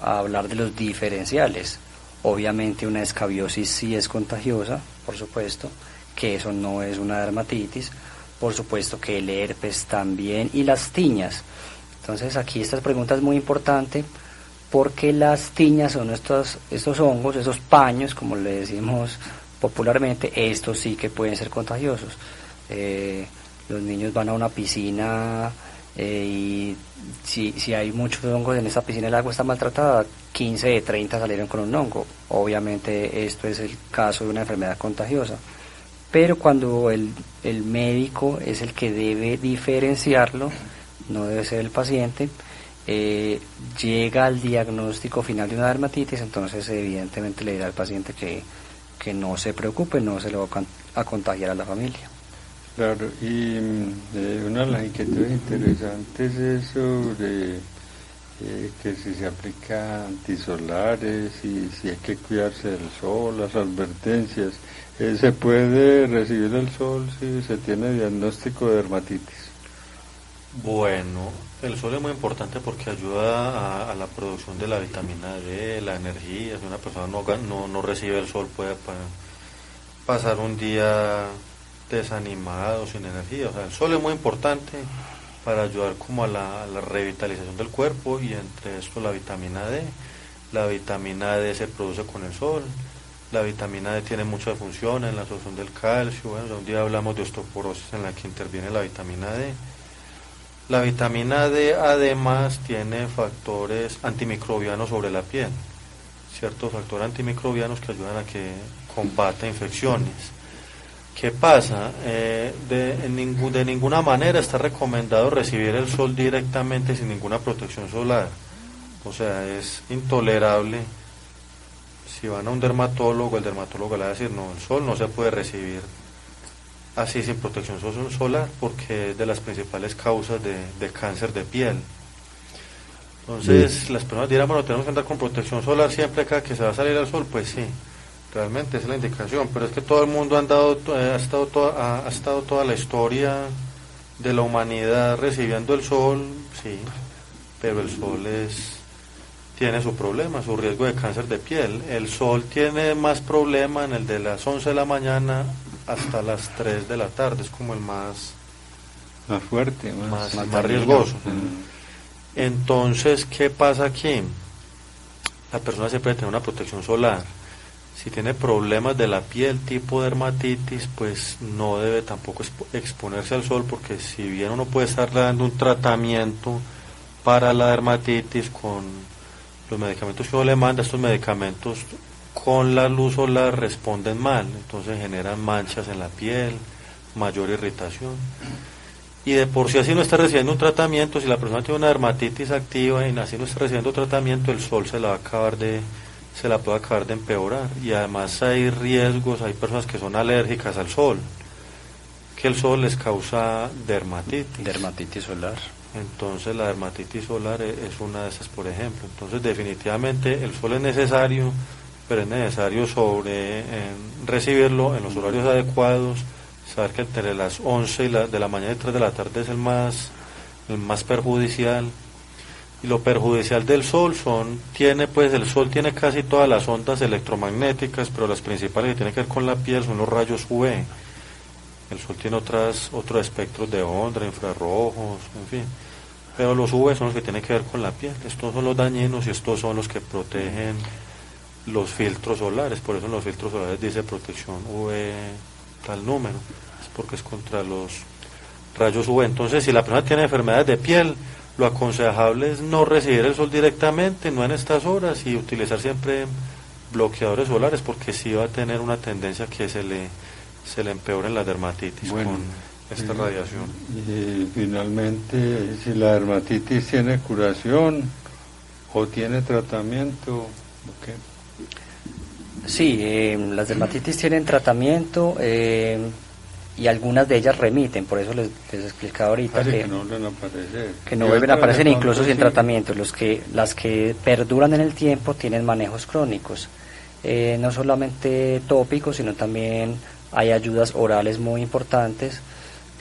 hablar de los diferenciales. Obviamente una escabiosis sí es contagiosa, por supuesto, que eso no es una dermatitis, por supuesto que el herpes también, y las tiñas. Entonces aquí esta pregunta es muy importante, porque las tiñas son estos hongos, esos paños, como le decimos popularmente, estos sí que pueden ser contagiosos. Los niños van a una piscina y si hay muchos hongos en esta piscina, el agua está maltratada, 15 de 30 salieron con un hongo. Obviamente esto es el caso de una enfermedad contagiosa, pero cuando el médico es el que debe diferenciarlo, no debe ser el paciente, llega al diagnóstico final de una dermatitis, entonces evidentemente le dirá al paciente que no se preocupe, no se le va a contagiar a la familia. Claro, y una de las inquietudes interesantes es sobre que si se aplica antisolares y si hay que cuidarse del sol, las advertencias. ¿Se puede recibir el sol si se tiene diagnóstico de dermatitis? Bueno, el sol es muy importante porque ayuda a la producción de la vitamina D, la energía. Si una persona no recibe el sol puede pasar un día desanimado, sin energía. O sea, el sol es muy importante para ayudar como a la revitalización del cuerpo, y entre esto la vitamina D. La vitamina D se produce con el sol. La vitamina D tiene muchas funciones en la absorción del calcio. Bueno, un día hablamos de osteoporosis en la que interviene la vitamina D. La vitamina D además tiene factores antimicrobianos sobre la piel, ciertos factores antimicrobianos que ayudan a que combata infecciones. ¿Qué pasa? De ninguna manera está recomendado recibir el sol directamente sin ninguna protección solar. O sea, es intolerable. Si van a un dermatólogo, el dermatólogo le va a decir, no, el sol no se puede recibir así sin protección solar, porque es de las principales causas de cáncer de piel. Entonces, las personas dirán, bueno, tenemos que andar con protección solar siempre cada que se va a salir al sol. Pues sí, realmente esa es la indicación, pero es que todo el mundo ha estado toda la historia de la humanidad recibiendo el sol, sí, pero el sol tiene su problema, su riesgo de cáncer de piel. El sol tiene más problema en el de las 11 de la mañana hasta las 3 de la tarde, es como el más fuerte, más riesgoso. Entonces, ¿qué pasa aquí? La persona siempre debe tener una protección solar. Si tiene problemas de la piel tipo dermatitis, pues no debe tampoco exponerse al sol, porque si bien uno puede estar dando un tratamiento para la dermatitis con los medicamentos que uno le manda, estos medicamentos con la luz solar responden mal, entonces generan manchas en la piel, mayor irritación. Y de por sí así no está recibiendo un tratamiento, si la persona tiene una dermatitis activa y así no está recibiendo tratamiento, el sol se la puede acabar de empeorar. Y además hay riesgos, hay personas que son alérgicas al sol, que el sol les causa dermatitis solar. Entonces la dermatitis solar es una de esas, por ejemplo. Entonces definitivamente el sol es necesario, pero es necesario recibirlo en los horarios adecuados, saber que entre las 11 de la mañana y 3 de la tarde es el más perjudicial. Y lo perjudicial del sol el sol tiene casi todas las ondas electromagnéticas, pero las principales que tienen que ver con la piel son los rayos UV. El sol tiene otros espectros de onda, infrarrojos, en fin. Pero los UV son los que tienen que ver con la piel. Estos son los dañinos y estos son los que protegen los filtros solares. Por eso en los filtros solares dice protección UV tal número. Es porque es contra los rayos UV. Entonces, si la persona tiene enfermedades de piel, lo aconsejable es no recibir el sol directamente, no en estas horas, y utilizar siempre bloqueadores solares, porque sí va a tener una tendencia que se le empeoren la dermatitis con esta radiación. Y finalmente, si la dermatitis tiene curación o tiene tratamiento, ¿qué? Sí, las dermatitis tienen tratamiento y algunas de ellas remiten, por eso les explicaba ahorita que no vuelven a aparecer. Que no vuelven a aparecer incluso sin tratamiento. Las que perduran en el tiempo tienen manejos crónicos, no solamente tópicos, sino también hay ayudas orales muy importantes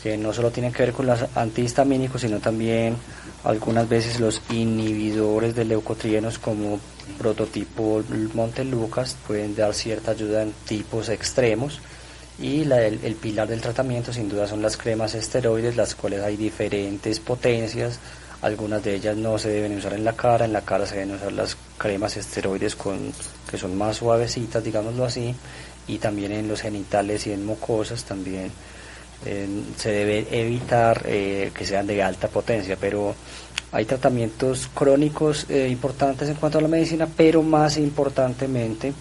que no solo tienen que ver con los antihistamínicos, sino también algunas veces los inhibidores de leucotrienos como prototipo Montelukast pueden dar cierta ayuda en tipos extremos. Y el pilar del tratamiento sin duda son las cremas esteroides, las cuales hay diferentes potencias. Algunas de ellas no se deben usar en la cara se deben usar las cremas esteroides que son más suavecitas, digámoslo así, y también en los genitales y en mucosas también se debe evitar que sean de alta potencia, pero hay tratamientos crónicos importantes en cuanto a la medicina, pero más importantemente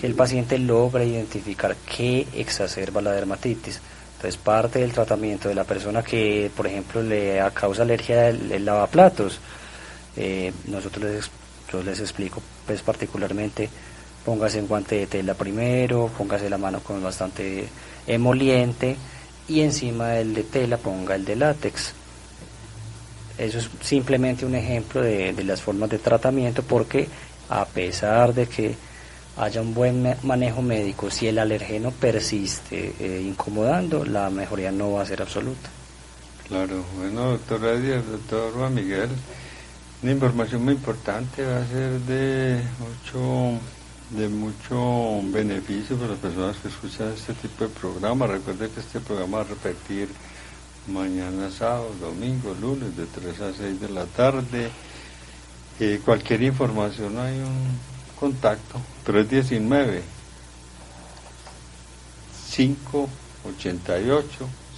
que el paciente logra identificar qué exacerba la dermatitis. Entonces, parte del tratamiento de la persona que, por ejemplo, le causa alergia el lavaplatos, yo les explico pues particularmente, póngase un guante de tela primero, póngase la mano con bastante emoliente y encima del de tela ponga el de látex. Eso es simplemente un ejemplo de las formas de tratamiento, porque a pesar de que haya un buen manejo médico. Si el alergeno persiste incomodando, la mejoría no va a ser absoluta. Claro, bueno, doctor Edier, doctor Juan Miguel, una información muy importante, va a ser de mucho beneficio para las personas que escuchan este tipo de programa. Recuerde que este programa va a repetir mañana sábado, domingo, lunes, de 3 a 6 de la tarde. Cualquier información hay un contacto, 319-588-0145,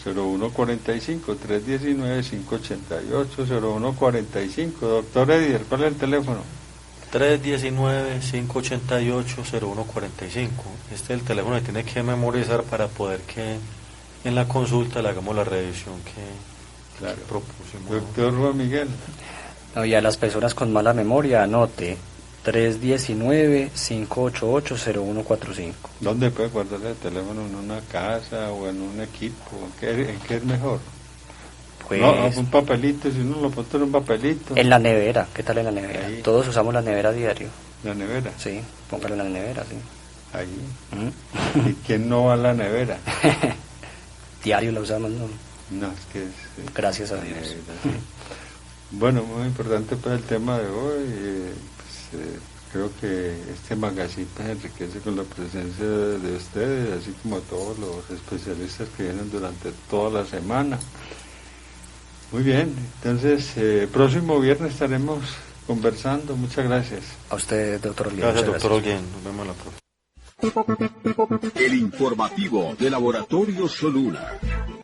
319-588-0145. Doctor Edier, ¿cuál es el teléfono? 319-588-0145. Este es el teléfono que tiene que memorizar para poder que en la consulta le hagamos la revisión que propusimos. Doctor Juan Miguel. No, y a las personas con mala memoria, anote 319-588-0145. ¿Dónde puede guardar el teléfono? ¿En una casa o en un equipo? ¿En qué es mejor? Pues, no, un papelito, si uno lo pone en un papelito. En la nevera, ¿qué tal en la nevera? Ahí. Todos usamos la nevera a diario. ¿La nevera? Sí, póngalo en la nevera, sí. Ahí. ¿Y quién no va a la nevera? Diario la usamos, ¿no? No, es que es... Gracias a Dios. Nevera, sí. Bueno, muy importante para el tema de hoy. Creo que este magazine pues, enriquece con la presencia de ustedes, así como todos los especialistas que vienen durante toda la semana. Muy bien, entonces próximo viernes estaremos conversando. Muchas gracias. A usted, doctor Olguín. Gracias, doctor Olguín. Nos vemos la próxima. El informativo de Laboratorio Soluna.